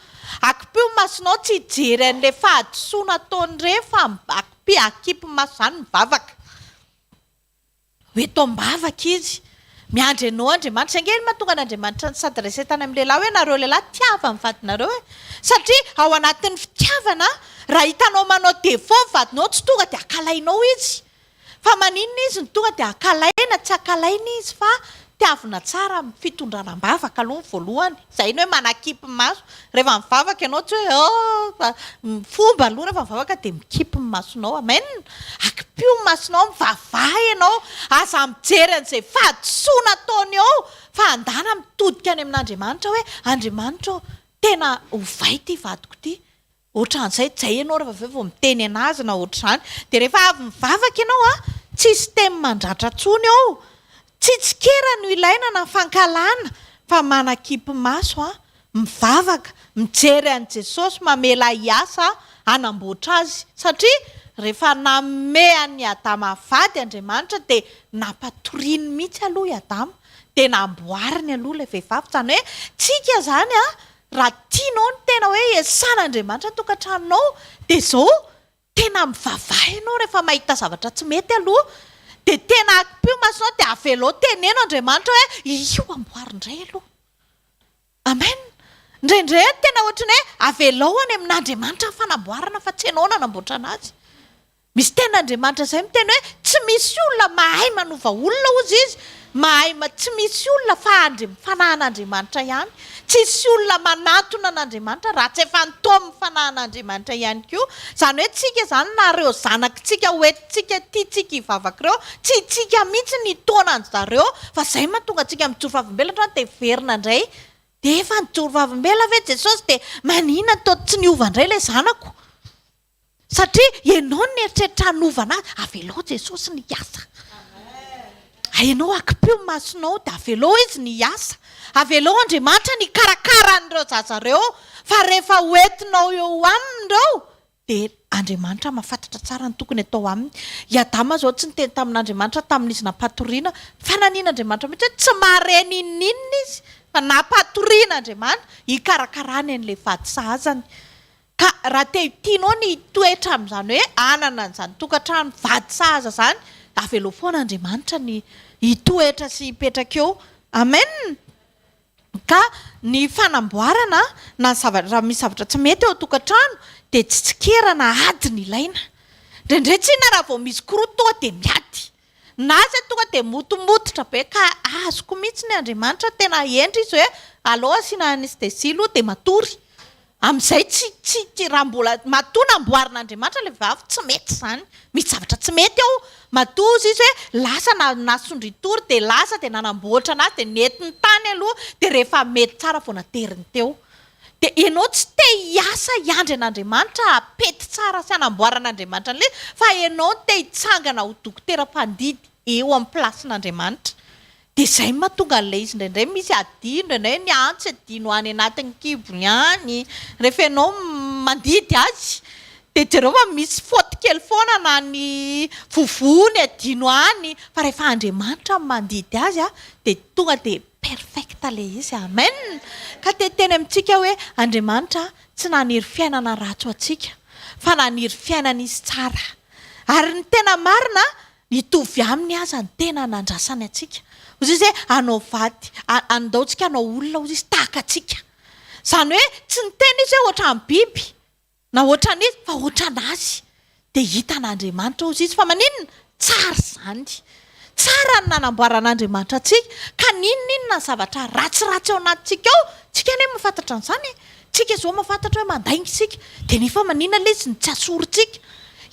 Akipio ny masonao tsy hijery an'ilay fahadisoana ataony rehefa akipy maso izany mivavaka. Hoe toam-bavaka izy. Miandry anao Andriamanitra. Saingy mahatonga an'Andriamanitra sady resetana amin'ny lehilahy hoe nareo lehilahy tiava ny vadinareo e. Satria ao anatin'ny fitiavana raha hitanao manao défaut ny vadinao tsy tonga dia akalainao izy. Fa maninona izy ny tonga dia akalaina tsy akalaina izy fa tiavina tsara amin'ny fitondranam-bavaka aloha ny voalohany. Izay ny hoe manakipy maso. Rehefa mivavaka ianao tsy hoe fomba aloha rehefa mivavaka dia mikipy ny masonao. Amen. Akipio ny masonao mivavaha ianao. Aza mijery an'izay fahadisoana ataony eo. Fa andana mitodika any amin'Andriamanitra hoe Andriamanitra tena hovay ity vadiko ity. Ohatran'izay zay ianao rehefa avy eo miteny anazy na ohatr'izany. Dia rehefa avy mivavaka ianao tsisy teny mandratra tsony eo. Tsy tsikera no ilaina na fankalana fa manakipy maso mivavaka mijery an'i Jesosy mamela hiasa hanamboatra azy. Satria rehefa nanome an'i Adama vady Andriamanitra dia nampatoriany mihitsy aloha i Adama dia namboariny aloha ilay vehivavy. Zany hoe tsika izany raha tianao ny tena hoe esan'Andriamanitra tokantranonao dia izao tena mivavaha ianao rehefa mahita zavatra tsy mety aloha. Dia tena akipio masonao dia avelao teneno Andriamanitra hoe io amboarindray aloha. Amen. Indraindray tena ohatrany hoe avelao any amin'Andriamanitra fanamboarana fa tsy ianao nanamboatra anazy. Misy ten'Andriamanitra izay miteny hoe tsy misy olona mahay manova olona ozy izy. Tsy misy olona fanahana-Andriamanitra ihany. Tsisy olona manatona an'Andriamanitra raha tsy efa nitao fanahana-Andriamanitra ihany koa. Izany hoe tsika izany na ireo zanakitsika hoentintsika tiatsika hivavaka ireo tsy tsika mihitsy ny taonany zareo fa izay mahatonga antsika mijoro vavimbelatra dia verina indray. Dia efa nijoro vavimbela ve Jesosy dia manina tao tsy niova indray ilay zanako. Satria ianao ny eritreritra hanovana avelao Jesosy ny asa. Ianao akipio masonao dia avelao izy ny asa. Avelao Andriamanitra ny karakara an'ireo zazareo fa rehefa hoentinao eo aminy ireo dia Andriamanitra mahafantatra tsara ny tokony atao aminy. I Adama izao tsy niteny tamin'Andriamanitra tamin'izy nampatoriana fa naninian'Andriamanitra mihitsy hoe tsy mareny inona izy fa nampatorian'Andriamanitra hikarakarany an'ilay vady sahazany. Ka raha tianao ny toetra amin'izany hoe anana an'izany tokantrano vady sahaza izany avelao foana Andriamanitra ny hitoetra sy hipetraka eo. Amen. Ka ny fanamboarana na raha misy zavatra tsy mety eo tokantrano dia tsy tsikerana ady ny ilaina. Indraindray tsy na raha vao misy korotoa dia miady. Na aza tonga dia motomototra be ka azoko mihitsy ny Andriamanitra tena endry izy hoe alao asiana anestesia aloha dia matory. Amin'izay tsy raha mbola matoa namboarin'Andriamanitra ilay vavy tsy mety izany. Misy zavatra tsy mety ao. Matoa izy hoe lasa nasondry tory dia lasa dia nanamboatra anazy dia nentiny tany aloha dia rehefa mety tsara vao nateriny teo. Dia ianao tsy te hiasa hiandry an'Andriamanitra hapety tsara sy hanamboaran'Andriamanitra an'ilay fa ianao te hitsangana ho dokotera-mpandidy eo amin'ny plasin'Andriamanitra. Dia izay mahatonga an'ilay izy indraindray misy adino indraindray ny antsy adino any anatin'ny kibony any rehefa ianao mandidy azy. Dia jereo fa misy faute kely foana na ny vovony adino any fa rehefa Andriamanitra mandidy azy dia tonga dia perfecta ilay izy. Amen. Ka teny amintsika hoe Andriamanitra tsy naniry fiainana ratsy ho antsika fa naniry fiainana izy tsara. Ary ny tena marina hitovy aminy aza ny tena nandrasany antsika. Ozy izy hoe anao vady, andaontsika anao olona ozy izy tahaka antsika. Izany hoe tsy niteny izy hoe ohatran'ny biby na ohatran'izy fa ohatran'azy. Dia hitan'Andriamanitra ozy izy fa maninona? Tsara izany. Tsara ny nanamboaran'Andriamanitra antsika ka ninona ny zavatra ratsiratsy ao anatintsika ao tsika anie mahafantatra an'izany. Tsika izao mahafantatra hoe mandainga isika dia nefa maninona ilay izy ny tsy asorintsika.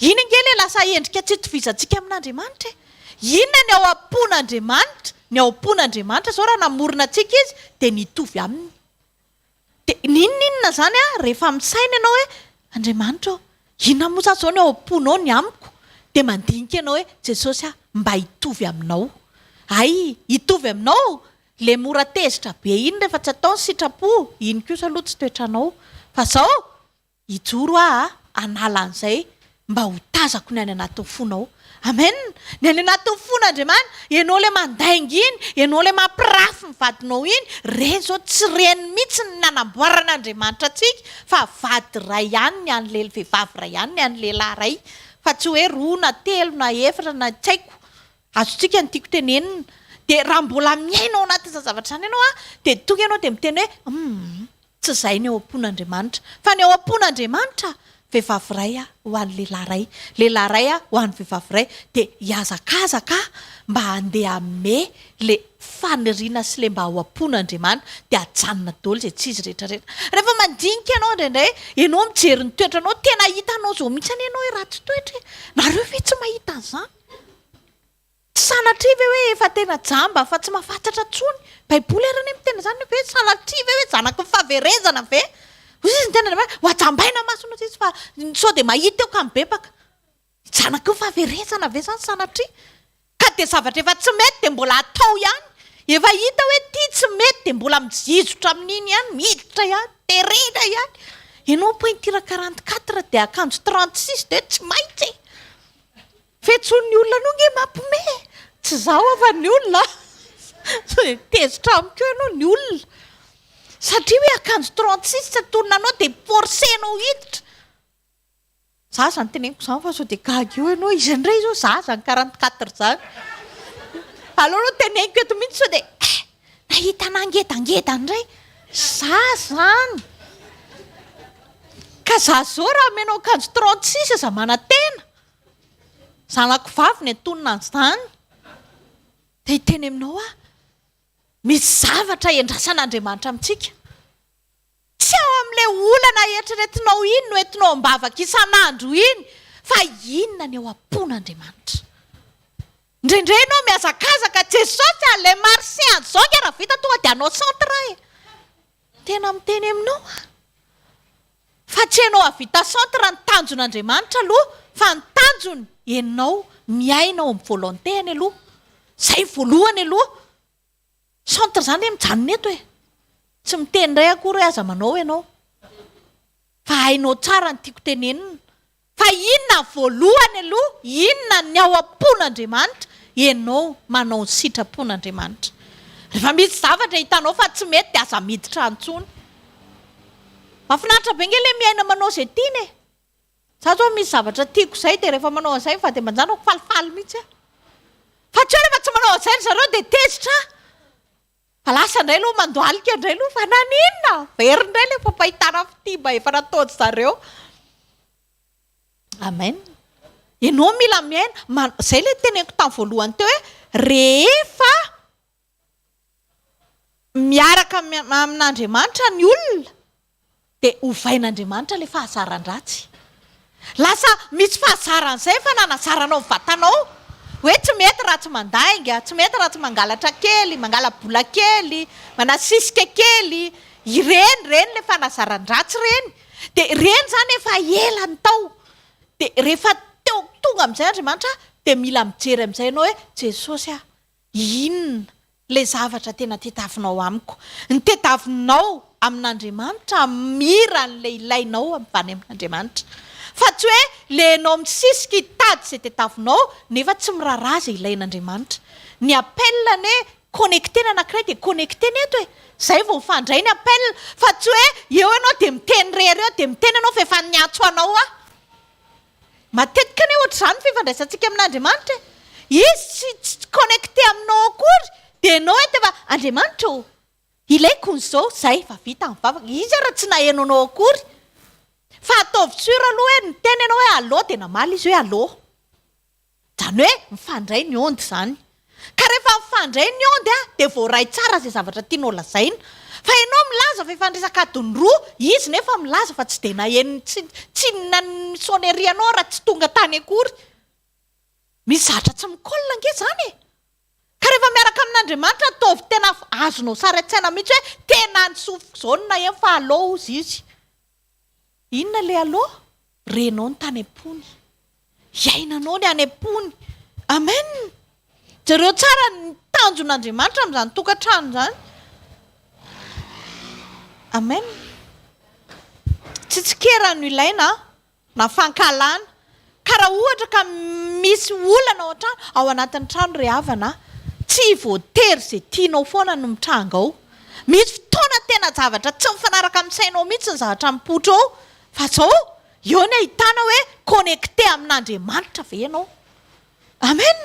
Iny angely lasa endrika tsy itovizantsika amin'Andriamanitra. Inona ny ao am-pon'Andriamanitra? Ny ao am-pon'Andriamanitra izao raha namorona antsika izy dia nitovy aminy. Dia ninona izany rehefa misaina ianao hoe Andriamanitra inona moa izao ny ao am-ponao ny amiko dia mandinika ianao hoe Jesosy mba hitovy aminao. Ay, hitovy aminao. Le mora tezitra be iny rehefa tsy atao ny sitrapo, iny kosa aloha tsy toetranao. Fa izao hijoro hanala an'izay mba ho tazako ny any anatin'ny fonao. Amen. Ny any anatin'ny fon'Andriamanitra, ianao ilay mandainga iny, ianao ilay mampirafy ny vadinao iny, ireny izao tsy reny mihitsy ny nanamboaran'Andriamanitra antsika fa vady ray ihany ny an'ilay vehivavy ray ihany ny an'ny lehilahy ray. Fa tsy hoe roa na telo na efatra na tsy haiko. Azontsika ny tiako tenenina. Dia raha mbola miaina ao anatin'izany zavatra izany ianao dia tonga ianao dia miteny hoe tsy izay ny ao am-pon'Andriamanitra. Fa ny ao am-pon'Andriamanitra vehivavy ray ho an'ny lehilahy ray, lehilahy ray ho an'ny vehivavy ray. Dia hiazakazaka mba handeha hanome ilay faniriana sy ilay mba ao am-pon'Andriamanitra dia hajanona daholo izay tsy izy rehetrarehetra. Rehefa mandinika ianao indraindray ianao mijery ny toetranao tena hitanao izao mihitsy any ianao hoe ratsy toetra. Nareo ve tsy mahita an'izany? Sanatriva hoe efa tena jamba fa tsy mahafantatra intsony. Baiboly arany miteny izany hoe sanatriva hoe zanaky ny fahaverezana ve? Ozy izy ny tena ho ajambaina masonao izy fa sao dia mahita eo ka mibebaka. Zanaky ny fahaverezana ve izany sanatria? Ka dia zavatra efa tsy mety dia mbola atao ihany. Efa hita hoe ity tsy mety dia mbola mizizotra amin'iny ihany, miditra ihany, terena ihany. Ianao pointira 44 dia akanjo 36 dia tsy maintsy. Fetson'ny olona no nge mampime. Tsy zaho fa ny olona. Tezitra amiko ianao ny olona. Satria hoe akanjo 36 tsy atononanao dia forcenao hiditra. Za zany teneniko izany fa sao dia gaga eo ianao. Izy indray izao za zany 44 izany. Aloha teneniko eto mihitsy sao dia nahita nangedangeda indray. Za zany. Ka za zao raha menao akanjo 36 za manantena. Zanako vavy ny antonona an'izany. Dia hiteny aminao misy zavatra endrasan'Andriamanitra amintsika. Tsy ao amin'ilay olana eritreretinao iny no entinao ambavaka isan'andro iny fa inona ny ao am-pon'Andriamanitra. Indraindray ianao miazakazaka Jesosy ilay marsin an'izao nge raha vita tonga dia anao centre e. Tena miteny aminao fa tsy ianao havita centre ny tanjon'Andriamanitra aloha fa ny tanjony ianao miaina ao amin'ny volonté-ny aloha. Izay voalohany aloha. Centre izany hoe mijanona eto e. Tsy miteny indray akory hoe aza manao ianao. Fa hainao tsara ny tiako tenenina. Fa inona voalohany aloha, inona ny ao am-pon'Andriamanitra, ianao manao ny sitrapon'Andriamanitra. Rehefa misy zavatra hitanao fa tsy mety dia aza miditra antsony. Mahafinaritra be nge ilay miaina manao izay tiany e. Za zao misy zavatra tiako izay dia rehefa manao an'izay fa dia manjanako falifaly mihitsy aho. Fa tsy hoe rehefa tsy manao an'izay zareo dia tezitra. Fa lasa indray aloha mandoalika indray aloha fa naninona? Very indray ilay fampahitana fitiba efa nataony zareo. Amen. ianao mila miaina zay le teneko tamin'ny voalohany teo hoe rehefa miaraka amin'Andriamanitra ny olona dia hovain'Andriamanitra le fahazaran-dratsy. Lasa misy fahazaran'izay fa nanazaranao vatanao hoe tsy mety raha tsy mandainga, tsy mety raha tsy mangalatra kely, mangala-bola kely, manasisika kely, ireny le fanazaran-dratsy reny. Dia reny zany efa ela ny tao. Dia rehefa tonga amin'izay Andriamanitra dia mila mijery amin'izay ianao hoe Jesosy inona le zavatra tena tetavinao amiko. Ny tetavinao amin'Andriamanitra miran'le ilainao avy amin'Andriamanitra. Fa tsy hoe le anao misisika hitady izay tetavinao nefa tsy miraharaha izay ilain'Andriamanitra. Ny appelany hoe connectena anankiray dia connectena eto hoe zay vao mifandray ny appel. Fa tsy hoe eo ianao dia miteny rery eo dia miteny ianao fa efa niatso anao matetika ne ohatr'izany fifandraisantsika amin'Andriamanitra. Izy tsy connecté aminao akory dia ianao hoe tefa Andriamanitra ilaiko n'izao zay fa vita mivavaka. Izy raha tsy nahaino anao akory. Fa ataovy sura aloha hoe niteny ianao hoe allo dia namaly izy hoe allo. Zany hoe mifandray ny ondy zany. Ka rehefa mifandray ny ondy dia voaray tsara izay zavatra tianao lazaina. Fa ianao milaza fa ifandraisaka adiny roa, izy nefa milaza fa tsy dia naheno tsy nanisonerianao raha tsy tonga tany akory. Misy zatra tsy mikolona nge zany. Ka rehefa miaraka amin'Andriamanitra ataovy tena azonao sara tsaina mihitsy hoe tena nisofiko zao na eny fa allo ozy izy. Inona le allo? Renao ny tany am-pony. Iainanao ny any am-pony. Amen. Jareo tsara ny tanjon'Andriamanitra amin'izany tokantrano zany. Amen. Tsy tsikerano ilaina na fankalana. Ka raha ohatra ka misy olana ao an-trano, ao anatin'ny trano rehavana, tsy voatery izay tianao foana no mitranga ao. Misy fotoana tena zavatra tsy mifanaraka amin'ny sainao mihitsy ny zavatra mipotra ao. Fa zao eo ny ahitana hoe connecté amin'Andriamanitra ve ianao. Amen.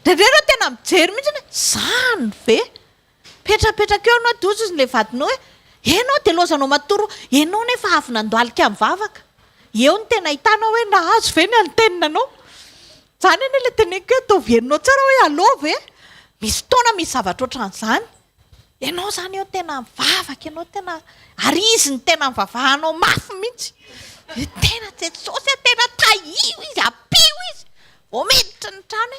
Rehefa tena mijery mihitsy hoe zany ve. Petrapetraka eo ianao dozy ny le vadinao hoe ianao dia lozanao matoro, ianao nefa avy nandoalika mivavaka. Eo ny tena ahitanao hoe nahazo ve ny antenina. Zany eny ilay teneko hoe tovienao tsara hoe allo ve. Misy fotoana misy zavatra ohatran'izany. Ianao zany eo tena mivavaka, ianao tena ary izy ny tena mivavahanao mafy mihitsy. Tena Jesosy tena tahio izy, apio izy. Omeditra ny trano.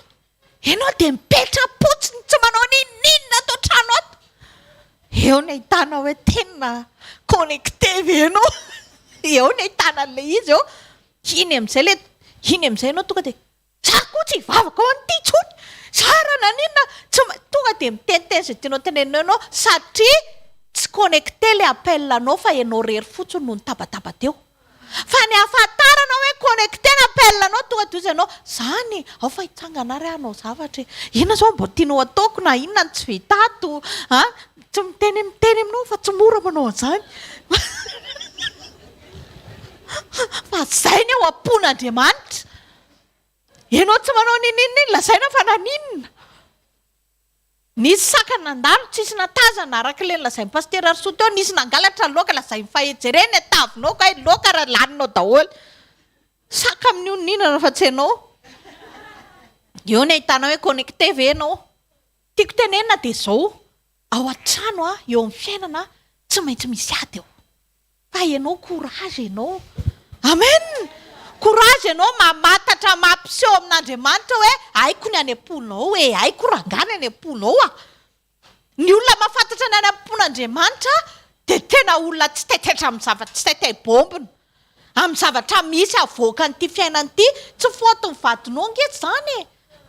Ianao dia mipetra-potsiny tsy manao ninona ato trano ato. Eo ny ahitana hoe tena connecté ve ianao. Eo ny ahitana an'ilay izy eo. Iny amin'izay ianao tonga dia za koa tsy hivavaka ao an'ity intsony. Sara na ninona tonga dia miteniteny izay tianao tenenina ianao satria tsy connecté le appel-anao fa ianao rery fotsiny no nitabataba teo. Fa ny ahafantarana hoe connecté ny appel-anao tonga dia izy ianao zany ao fa hitsangana ry anao zavatra. Inona zao mbo tianao ataoko na inona ny tsy vitato. Tsy miteny aminao fa tsy mora manao an'izany. Fa zay ny ao am-pon'Andriamanitra. Ianao tsy manao ninina lazaina fa naninona. Nisy saka nandalo tsisy natazana araka ilay lazain'ny pasteur Arsoa teo, nisy nangalatra laoka lazain'ny fahejereny tavinao ka laoka raha laninao daholo. Saka amin'io ninana fa tsy ianao. Eo ny ahitana hoe connecté ve ianao. Tiako tenenina dia izao. Ao an-trano eo amin'ny fiainana tsy maintsy misy ady eo. Fa ianao courage ianao. Amen. Courage ianao mamatatra mampiseho amin'Andriamanitra hoe haiko ny any am-ponao hoe haiko rangana any am-ponao Ny olona mahafantatra ny any am-pon'Andriamanitra dia tena olona tsy taitaitra amin'ny zavatra tsy taitaibombina. Amin'ny zavatra misy avoaka n'ity fiainana ity, tsy fotony vadinao nge zany.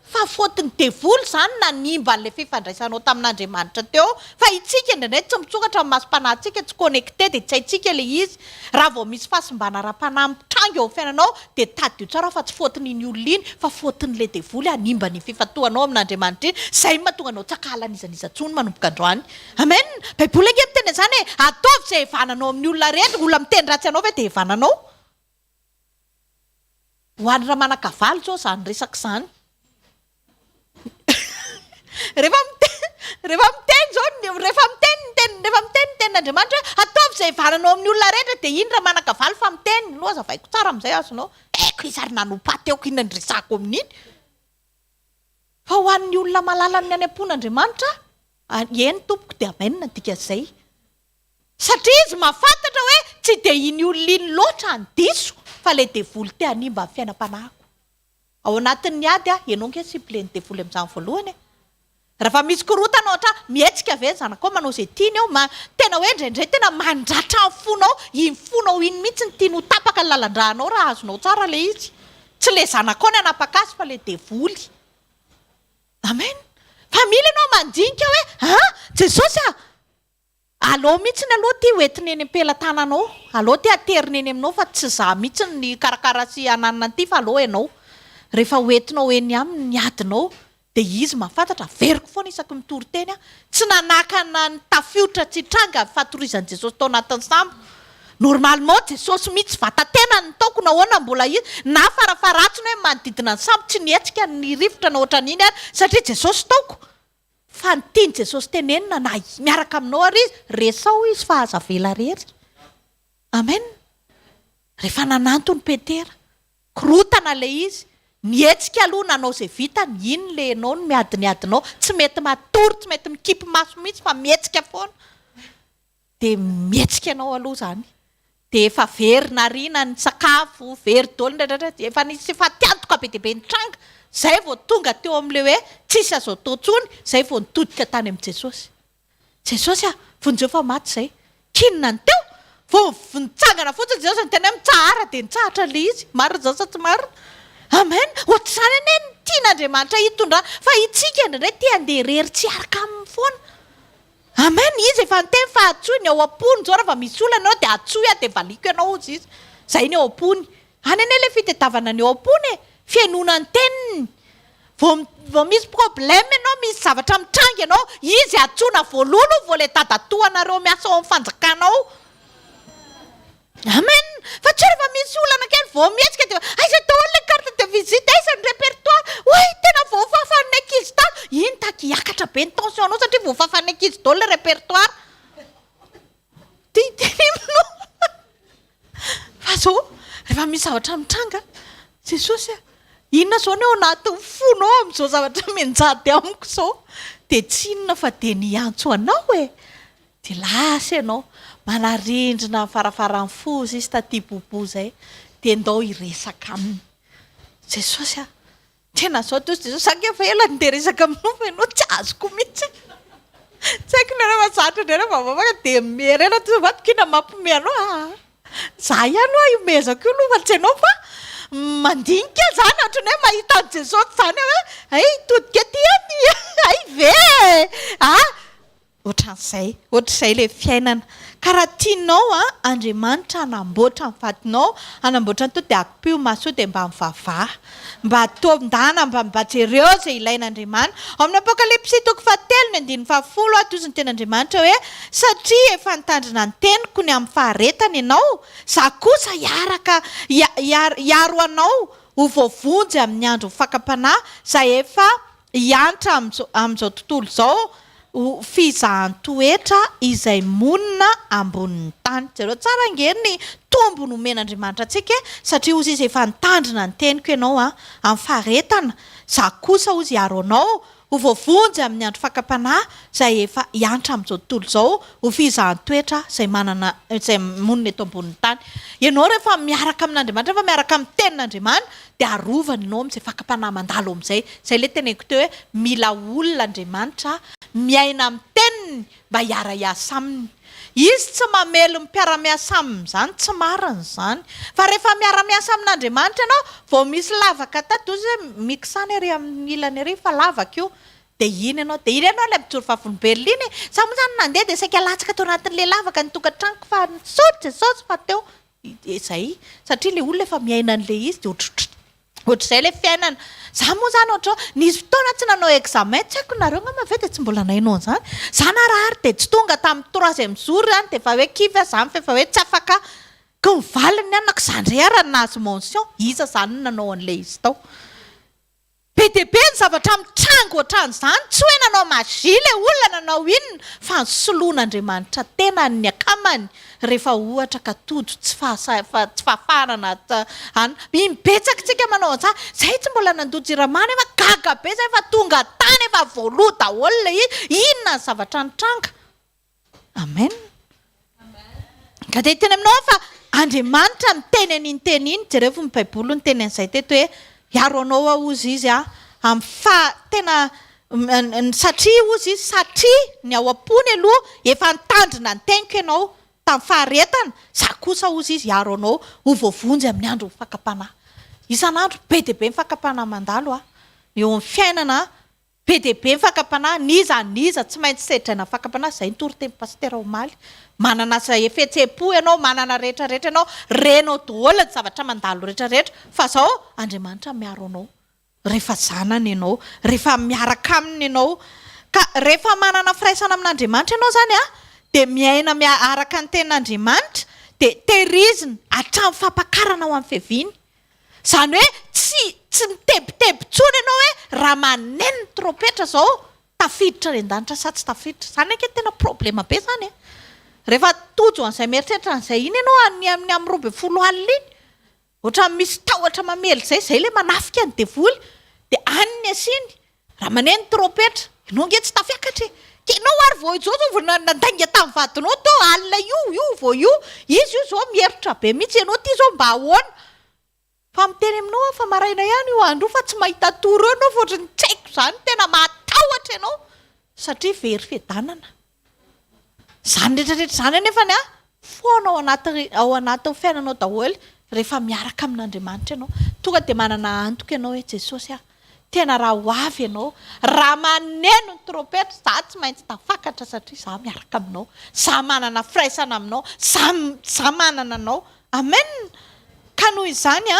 Fa fotony devoly zany nanimba an'ilay fifandraisanao tamin'Andriamanitra teo. Fa itsika indraindray tsy mitsokatra amin'ny masompanantsika, tsy connecté dia tsy haitsika ilay izy. Raha vao misy fahasimbana ara-panahy mitranga eo amin'ny fiainanao dia tadio tsara fa tsy fotony iny olona iny fa fotin'ilay devoly hanimba ny fifatohanao amin'Andriamanitra iny. Zay mahatonga anao tsakalan'izan'iza tsony manomboka androany. Amen. Baiboly ange miteny izany hoe ataovy izay hevananao amin'ny olona rehetra, olona miteny ratsy anao ve dia hevananao. Ho an'ny raha manakavaly zao zany resaka izany. Rehefa miteny tenin'Andriamanitra ataovy izay hevananao amin'ny olona rehetra dia iny raha manakavaly fa miteny loza vaiko tsara amin'izay azonao. teoko izy ary nanopateoko iny andresako amin'iny fa ho an'ny olona malala ny any am-pon'Andriamanitra eny tompoko dia amainina dika izay satria izy mahafantatra hoe tsy dia iny olona iny loatra ny diso fa le devoly te hanimba ny fiainam-panahiko ao anatin'ny ady ianao nge sipleny devoly amin'izany voalohany raha misy korotana ohatra mihetsika ve zanakao manao izay tiany ao tena hoe indraindray tena mandratra ny fonao iny fonao iny mihitsy ny tiany ho tapaka ny lalan-dranao raha azonao tsara le izy tsy le zanakao ny anapakasy fa le devoly amen fa mila ianao mandinika hoe Jesosy alao mihitsy ny aloha ty hoentiny eny am-pelantananao aloha ty ateriny eny aminao fa tsy za mihitsy ny karakara sy ananina ty fa aloha ianao rehefa hoentinao eny aminy ny adinao dia izy mahafantatra veriko foana isaky mitory teny tsy nanakana ny tafiotra tsy tranga fatorizan'i Jesosy tao anatin'ny sambo normalement Jesosy mihitsy vatatena ny taoko nahoana mbola izy na farafaratsiny hoe manodidina ny sambo tsy nietsika ny rivotra na ohatran'iny ary satria Jesosy taoko fa ny tiany Jesosy tenenina na miaraka aminao ary izy resao izy fa aza vela rery amen rehefa nanantony Petera korotana le izy nietsika aloha nanao izay vitany iny le anao no miadiniadinao tsy mety matory tsy mety mikipy maso mihitsy fa mietsika foana dia mietsika ianao aloha zany dia efa very narina ny sakafo very dolo ndraidraindray efa nisy efa tiantoka be dia be ny tranga zay vao tonga teo amin'le hoe tsisy azo atao tsony zay vao nitodika tany amin'i Jesosy vonjeo fa maty zay kinona ny teo vao nitsangana fotsiny Jesosy ny tena hoe mitsahara dia nitsahatra le izy marina zao sa tsy marina amen ohatr'izany ane ny tian'Andriamanitra hitondra fa itsika indraindray tia andeha rery tsy araka amin'ny foana amen izy efa niteny fa atsoy ny ao am-pony zao raha misy olana ianao dia atsoy dia valiko ianao ozy izy zay ny ao am-pony any ane le fitadiavana ny ao am-pony fiainona ny teniny vao misy problème ianao misy zavatra mitranga ianao izy atsoina voalolo vao le dadatoanareo miasa ao amin'ny fanjakanao amen fa tsy rehefa misy olana kely vao mihetsika dia aiza daholo le carte de visite aiza ny répertoire oy tena vao fafan'ny ankizy tany iny taky hiakatra be ny tension anao satria vao fafan'ny ankizy daholo le répertoire titinimino fa zao rehefa misy zavatra mitranga Jesosy inona zao ny ao anatin'ny fonao amin'izao zavatra menjady amiko zao dia tsy inona fa dia niantso anao dia lasa ianao manarindrina farafaran'ny fozy izy taty bobo zay dia ndao hiresaka aminy Jesosy tena zao toy Jesosy saky efa ela ndeha resaka aminao fa ianao tsy azoko mihitsy tsy haiko le rehefa zatra indray rehefa vavaka dia merena toy vato kina mampome anao za ihany hoe iomezako io aloha fa tsy ianao fa mandinika zany ohatrany hoe mahita an' Jesosy zany hoe ay todika ty any ay ve ohatr'izay le fiainana karaha tianao Andriamanitra hanamboatra ny vatinao hanamboatra ny to dia akopio maso dia mba mivavaha mba atondana mba jereo zay ilain'Andriamanitra ao amin'ny Apokalipsy 3:10 toy ny ten'Andriamanitra hoe satria efa nitandrina ny teniko ny amin'ny faharetana ianao za kosa hiaro anao ho voavonjy amin'ny andro fakam-panahy zay efa hiantra amin'izao tontolo izao fizahan-toetra izay monina ambonin'ny tany zareo tsara ngeny tombo no men'Andriamanitra antsika satria ozy izy efa nitandrina ny teniko ianao amin'ny faharetana za kosa ozy hiaro anao ho voavonjy amin'ny andro fakam-panahy zay efa hiantra amin'izao tontolo izao ho fizahan-toetra izay monina eto ambonin'ny tany ianao rehefa miaraka amin'Andriamanitra rehefa miaraka amin'ny tenin'Andriamanitra dia arovana ianao amin'izay fakam-panahy mandalo amin'izay zay le teneniko teo hoe mila olona Andriamanitra miaina amin'ny teniny mba hiara-hiasa aminy izy tsy mamelo mpiara-miasa aminy zany tsy marina zany fa rehefa miara-miasa amin'Andriamanitra ianao vao misy lavaka tato izy hoe miksany ery amin'ny ilany ery fa lavaka io dia iny ianao dia iny ianao ilay mijoro vavony Berlina za moa zany nandeha dia saika latsaka tao anatin'ilay lavaka ny tokantranoko fa nisaoty Jesosy fa teo izay satria ilay olona efa miaina an'ilay izy dia ohatr'izay ilay fiainana za moa zany ohatra nisy fotoana tsy nanao examen tsy haiko nareo ngamba ve dia tsy mbola nainao an'izany za narahary dia tsy tonga tamin'ny troisième jour zany dia efa hoe kivy zany fa efa hoe tsy afaka ka mivaliny anako zandray ara nazy mention iza zany nanao an'ilay izy tao be dehibe ny zavatra mitrango ohatran'izany tsy hoe nanao magia le olona nanao inona fa ny soloan'Andriamanitra tena ny akamany rehefa ohatra ka todo tsy fahafarana any mibetsaka tsika manao an'izany zay tsy mbola nandoto Jiramana efa gaga be zay efa tonga tany efa voaloha daholo le inona ny zavatra nitranga. Amen. Ka dia teny aminao fa Andriamanitra miteny an'iny teny iny jereo ny Baiboly ny teny an'izay teto hoe hiaro anao ozy izy tena satria ozy izy satria ny ao am-pony aloha efa nitandrina ny teniko ianao tamin'ny faharetana za kosa ozy izy hiaro anao ho voavonjy amin'ny andro fakapanahy. Isan'andro be dia be ny fakapanahy mandalo eo amin'ny fiainana be dia be ny fakapanahy niza tsy maintsy sedraina fakapanahy zay nitoro teny pastera Omaly manana efetse-po ianao manana rehetrarehetra ianao renao daholo ny zavatra mandalo rehetrarehetra fa zao Andriamanitra miaro anao rehefa zanany ianao rehefa miaraka aminy ianao ka rehefa manana firaisana amin'Andriamanitra ianao zany dia miaina miaraka ny tenin'Andriamanitra dia tehirizina hatramin'ny fampakarana ao amin'ny fiaviany. Zany hoe tsy mitebiteby tsony ianao hoe raha maneno ny trompetra zao tafiditra ny an-danitra sa tsy tafiditra zany ake tena problema be zany rehefa tojo an'izay mieritreritra an'izay iny ianao amin'ny 20 alina iny ohatra misy tahotra mamely zay le manafika ny devoly dia aniny asiny raha maneno ny trompetra ianao nge tsy tafiakatra kenao ary vao izao nandainga tamin'ny vadinao to alina io vao io izy io zao mieritra be mihitsy ianao ty zao mba ahoana fa miteny aminao fa maraina ihany io andro fa tsy mahita toro eo anao fa ohatrany tsy haiko zany tena matahotra ianao satria very fiadanana zany rehetrarehetra zany anefa foana ao anaty fiainanao daholo rehefa miaraka amin'Andriamanitra ianao tonga dia manana antoka ianao hoe Jesosy tena raha ho avy ianao raha maneno ny trompetra za tsy maintsy tafakatra satria za miaraka aminao za manana firaisana aminao za manana anao. Amen. Ka noho izany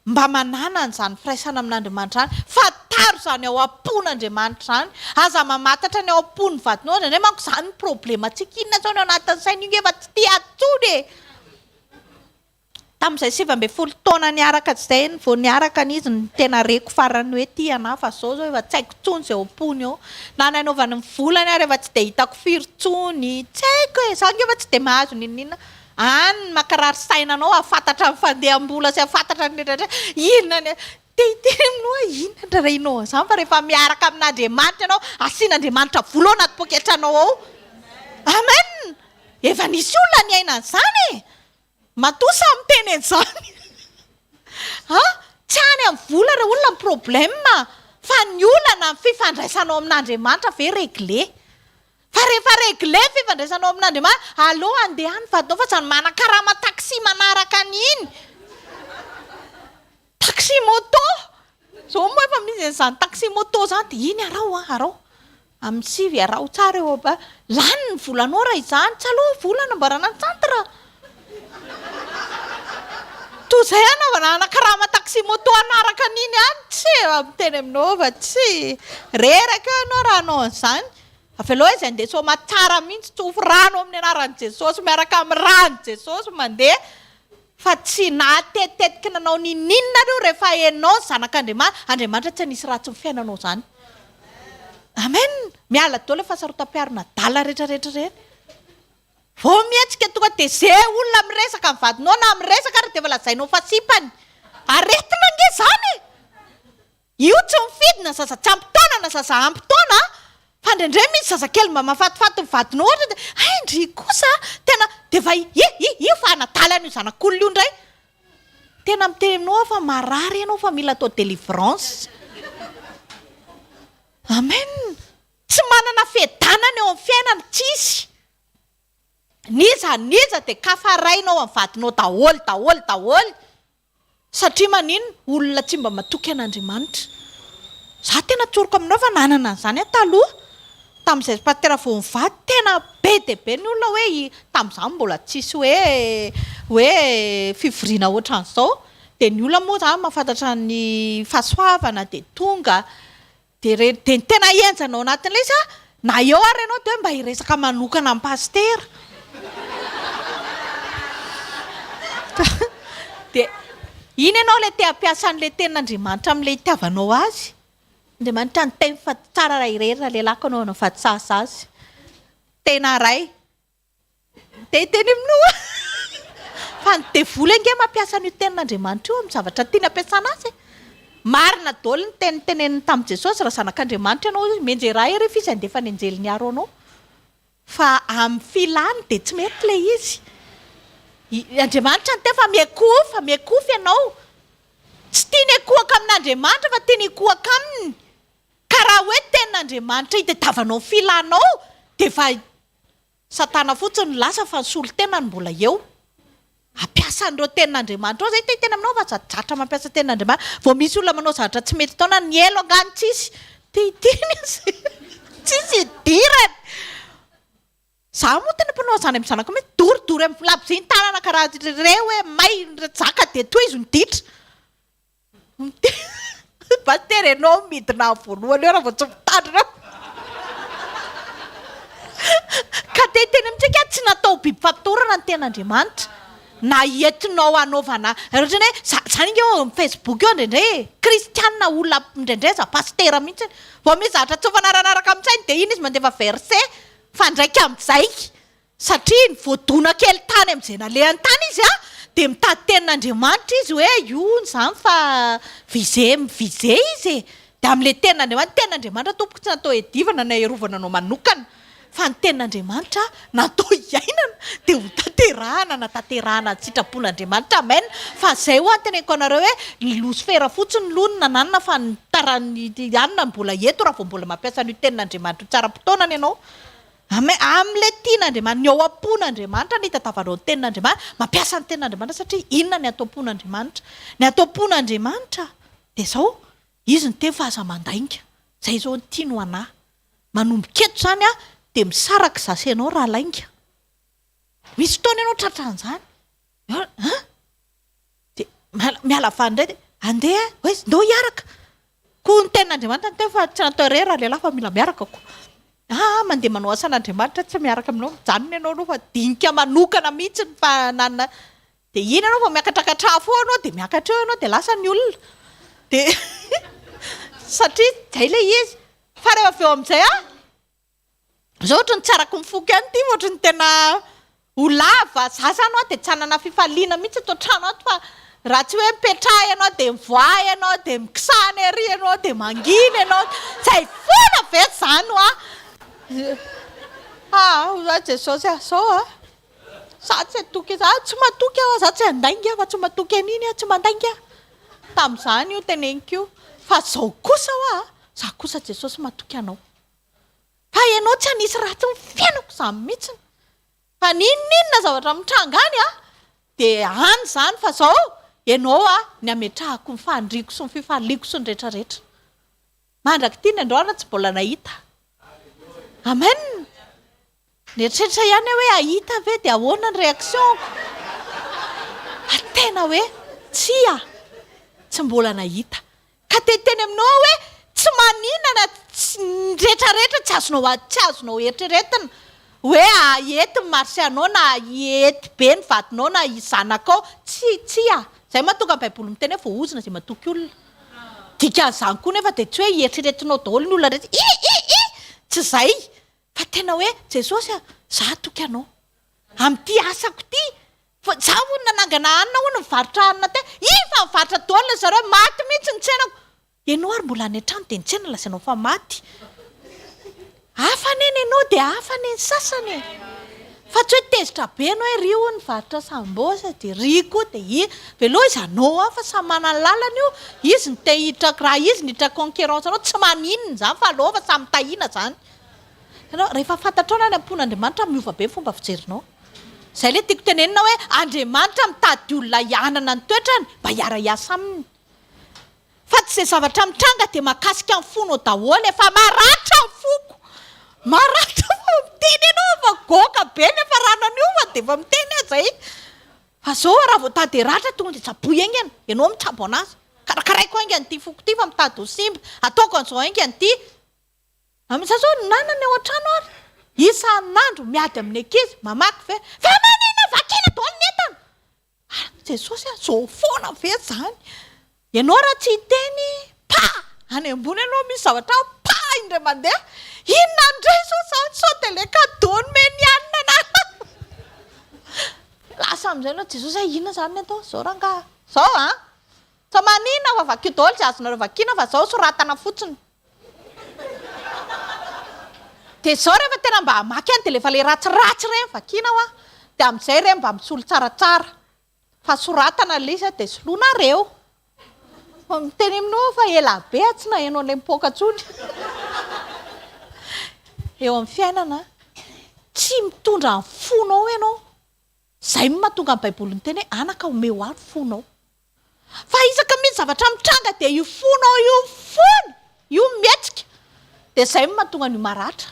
mba manana an'izany firaisana amin'Andriamanitra zany fa taro zany ao am-pon'Andriamanitra zany aza mamatatra ny ao am-pony vadinao zany manko zany ny problema tsika inona zao ny anatin'ny saina io efa tsy tia atsony tamin'izay 17 taona niaraka zay vao niaraka n'izy ny tena reko farany hoe tia ana fa zao efa tsy haiko tsony zay ao am-pony eo na nanaovany ny volany ary efa tsy dia hitako firy tsony tsy haiko zany efa tsy dia mahazo ninina any makarary sainanao afantatra ny fandehambola sy afantatra ny rehetrarehetra inona tehinao inona ndrarainao zany fa rehefa miaraka amin'Andriamanitra ianao asian'Andriamanitra vola ao anaty poketranao ao. Amen. Efa nisy olona ny aina an'izany matosa miteny an'izany tsy any amin'ny vola re olona ny problema fa ny olana ny fifandraisanao amin'Andriamanitra ve regle fa rehefa regle fifandraisanao amin'Andriamanitra allo andeha any vadinao fa zany manan-karama taxi manaraka an'iny taxi moto zao moa efa misy an'izany taxi moto zany dia iny arao amin'ny sivy arao tsara eo lany ny volanao raha izany tsy aloha volana mbarana ny centre toy izay anakarama taxi moto anaraka an'iny any tsy miteny aminao fa tsy reraka ianao raha anao an'izany avy aloha izy andeha so matsara mihitsy tsofo rano amin'ny anaran'i Jesosy miaraka amin'ny rano Jesosy mandeha fa tsy natetitetika nanao ninina reo rehefa enao zanak'Andriamanitra tsy hanisy ratsy ny fiainanao zany. Amen. Miala daholo efa sarotam-piarona dala rehetrarehetra vao mihetsika tonga dia zay olona miresaka amin'ny vadinao na miresaka ary dia efa lazainao fasipany aretina nge zany io tsy mifidy na zaza tsy ampitaona na zaza ampitaona fa indraindray misy zazakely mba mahafatifaty ny vadinao ohatra dia ndry kosa tena dia fa io fa anadalana io zanak'olona io indray tena miteny aminao fa marary ianao fa mila atao délivrance. Amen. Tsy manana fiadanana eo amin'ny fiainana tsisy niza dia kafarainao amin'ny vadinao daholo satria manino olona tsy mba matoky an'Andriamanitra. Za tena tsoroko aminao fa nanana an'izany taloha tamin'izay patera vao mivady tena be dia be ny olona hoe tamin'izany mbola tsisy hoe fivoriana ohatran'izao dia ny olona moa zany mahafantatra ny fahasoavana dia tonga dia ny tena enjanao anatin'ilay izy na eo ary ianao dia mba hiresaka manokana amin'ny pastera dia iny ianao ilay te hampiasa an'ilay tenin'Andriamanitra amin'ilay itiavanao azy Andriamanitra ny teny fa tsara raha irery raha lelako anao no fatsasa azy. Tena ray. Teny aminao. Fa ny devoly ange mampiasa an'io tenin'Andriamanitra io amin'ny zavatra tiana ampiasana azy. Marina daholo ny teneniny tamin'i Jesosy raha zanak'Andriamanitra ianao menjeraha rehefa izy andefa ny anjely niaro anao. Fa amin'ny filany dia tsy mety ilay izy. Andriamanitra ny teny fa miakofa ianao. Tsy tiany ekohaka amin'Andriamanitra fa tiany ekohaka aminy. Ka raha hoe tenin'Andriamanitra itadiavanao filanao dia efa satana fotsiny lasa fa ny solo tena mbola eo. Ampiasa an'ireo tenin'Andriamanitra ao izay tena aminao fa zatra mampiasa tenin'Andriamanitra. Vao misy olona manao zavatra tsy mety taona ny elo angany tsisy. Tihitiny izy. Tsisy idirany. Zaho moa tena mpanao zany amin'ny zanako hoe doridory amin'ny laboziny tanana karaha reo hoe may zaka dia toy izy miditra. Batery ianao midina voalohany eo raha vao tsy mitandrina. Ka teny amintsika tsy natao biby fampitorana ny tenin'Andriamanitra. Na entinao anaovana ohatra hoe zany eo amin'ny Facebook eo indraindray kristianina olona indraindray za pastera mihitsy vao misy zavatra tsy fanarakaraka amin'izay dia iny izy mandefa verset fa ndraiky amin'izay satria ny voadona kely tany amin'izay nalehany tany izy dia mitady tenin'Andriamanitra izy hoe io zany fa vize izy dia amin'ilay tenin'Andriamanitra tompoko tsy natao edivana na erovana anao manokana fa ny tenin'Andriamanitra natao iainana dia ho tanterahana ny sitrapon'Andriamanitra amen. Fa izay ho anteneko anareo hoe ny losifera fotsiny lonina nanana fa ny tarany anina mbola eto raha vao mbola mampiasa ny tenin'Andriamanitra tsara-potoanany ianao. Amin'ilay tian'Andriamanitra, ny ao am-pon'Andriamanitra ny itadiavanao ny tenin'Andriamanitra, mampiasa ny tenin'Andriamanitra satria inona ny atao am-pon'Andriamanitra? Ny atao am-pon'Andriamanitra dia izao, izy ny teny fa aza mandainga. Izay izao ny tiany ho anahy. Manomboka eto izany dia misaraka zasy ianao raha lainga. Misy fotoana ianao tratran'izany. Dia miala avy indray dia andeha hoe ndao hiaraka. Koa ny tenin'Andriamanitra ny teny fa tsy natao irery raha lehilahy fa mila miaraka koa. Mandeha manao asan'Andriamanitra tsy miaraka aminao mijanona ianao no fa dinika manokana mihitsy ny fananana. Dia iny ianao vao miakatrakatra fo ianao dia miakatra eo ianao dia lasa ny olona. Dia satria izay ilay izy. Fa rehefa avy eo amin'izay izao ohatra ny tsarako mifoka ihany ity ohatra ny tena ho lava zaza ianao dia tsy hanana fifaliana mihitsy ato an-trano ato fa raha tsy hoe mipetraha ianao dia mivoay ianao dia mikisana ery ianao dia mangina ianao izay foana ve izany Jesosy sao za tsy atoky tsy matoky aho za tsy handainga fa tsy matoky an'iny tsy mandainga tamin'izany io teneniko io fa zao kosa za kosa Jesosy matoky anao fa ianao tsy hanisy ratsy ny fiainako izany mihitsiny fa ninona zavatra mitranga any dia any izany fa zao ianao ny ametrahako ny fandriako sy ny fifaliako sy ny rehetrarehetra mandraka ity ny androana tsy mbola nahita amen. Nieritreretra ihany hoe ahita ve dia ahoana ny reaksionko tena hoe tsy mbola nahita ka teny aminao hoe tsy maninana rehetrarehetra tsy azonao eritreretina hoe ety marsy anao na ety be ny vadinao na izanakao tsy izay mahatonga ny baiboly miteny hoe voaozina izay matoky olona dikan'izany koa nefa dia tsy hoe eritreretinao daholo ny olona rehetra tsy izay fa tena hoe Jesosy za toky anao amin'ity asako ity fa za hono nanangana hanina hono mivarotra hanina te fa mivarotra daholo zareo maty mihitsy ny tsenako ianao ary mbola any an-trano dia ny tsena lazainao fa maty hafa neny ianao dia hafa neny sasany fa tsy hoe tezitra be ianao hoe ry hono mivarotra sambosa dia ry koa dia veloha izy anao fa samy manana ny lalany io izy ny te hitraka raha izy ny hitra concurrence anao tsy maninona izany fa aloha fa samy tahina izany ianao rehefa fantatrao na ny ampon'Andriamanitra miova be ny fomba fijerinao izay ilay tiako tenenina hoe Andriamanitra mitady olona hianana ny toetrany mba hiara-hiasa aminy fa tsy izay zavatra mitranga dia mahakasika ny fonao daholo efa maratra ny foko maratra fa miteny ianao fa goka be nefa ranan'io fa dia efa miteny izay fa zao raha vao tady ratra tonga dia tsaboy aingana ianao mitsabo anazy karakaraiko aingana ity foko ity fa mitady ho simba ataoko an'izao aingana ity amin'izay zao nanany ao an-trano ary isan'andro miady amin'ny ankizy mamaky ve fa manina vakina daholo ny entana Jesosy zao foana ve izany ianao raha tsy hiteny any ambony ianao misy zavatra pa indray mandeha inona ndray sao de le kadony menianina na lasa amin'izay anao jesosy inona zany ny atao zao rangaha zao a sa manina fa vakio daholo tsy azonareo vakina fa zao soratana fotsiny de zao rehefa tena mba hamaky any de lefa le ratsiratsy reny vakinao a de amin'izay reny mba misolo tsaratsara fa soratana le izy de solonareo fa miteny aminao fa ela be tsy nahainao le mipoaka tsony eo amin'ny fiainana tsy mitondra ny fonao ianao zay mahatonga ny baiboly ny teny hoe anaka omeo any fonao fa isaka mihitsy zavatra mitranga de io fonao io fono io metsika de zay mahatonga ny maratra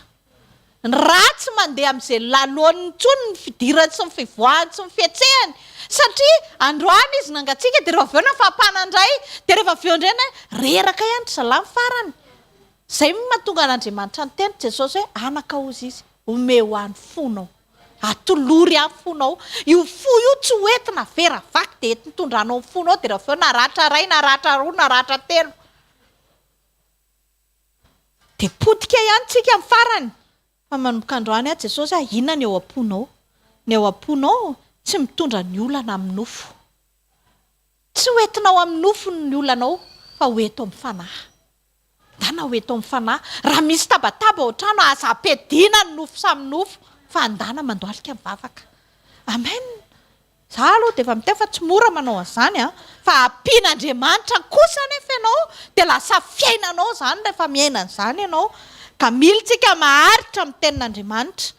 ny ratsy mandeha amin'izay lalony ntsony ny fidirany sy ny fivoahany sy ny fietsehany satria androany izy nangatsika de rehefa aveo na fahapanandray de rehefa aveo indrayna reraka ihany ry salamy farany zay mahatonga an'Andriamanitra ny teny Jesosy hoe anaka ozy izy omeo any fonao atolory any fonao io fo io tsy hoentina vera vaky de enti nitondranao ny fonao de rehefa aveo naratra ray naratra roa naratra telo de potika ihany tsika amin'ny farany fa manomboka androany a Jesosy a inona ny eo am-ponao ny eo am-ponao tsy mitondra ny olana amin'ny nofo tsy hoentinao amin'ny nofo ny olanao fa hoeto amin'ny fanahy dana hoeto amin'ny fanahy raha misy tabataba ohatrano aza ampediana ny nofo samy nofo fa andana mandoalika mivavaka amen za aloha de efa miteny fa tsy mora manao an'izany a fa ampian'Andriamanitra kosa nefa ianao de lasa fiainanao zany rehefa miaina an'izany ianao ka militsika maharitra amin'ny tenin'Andriamanitra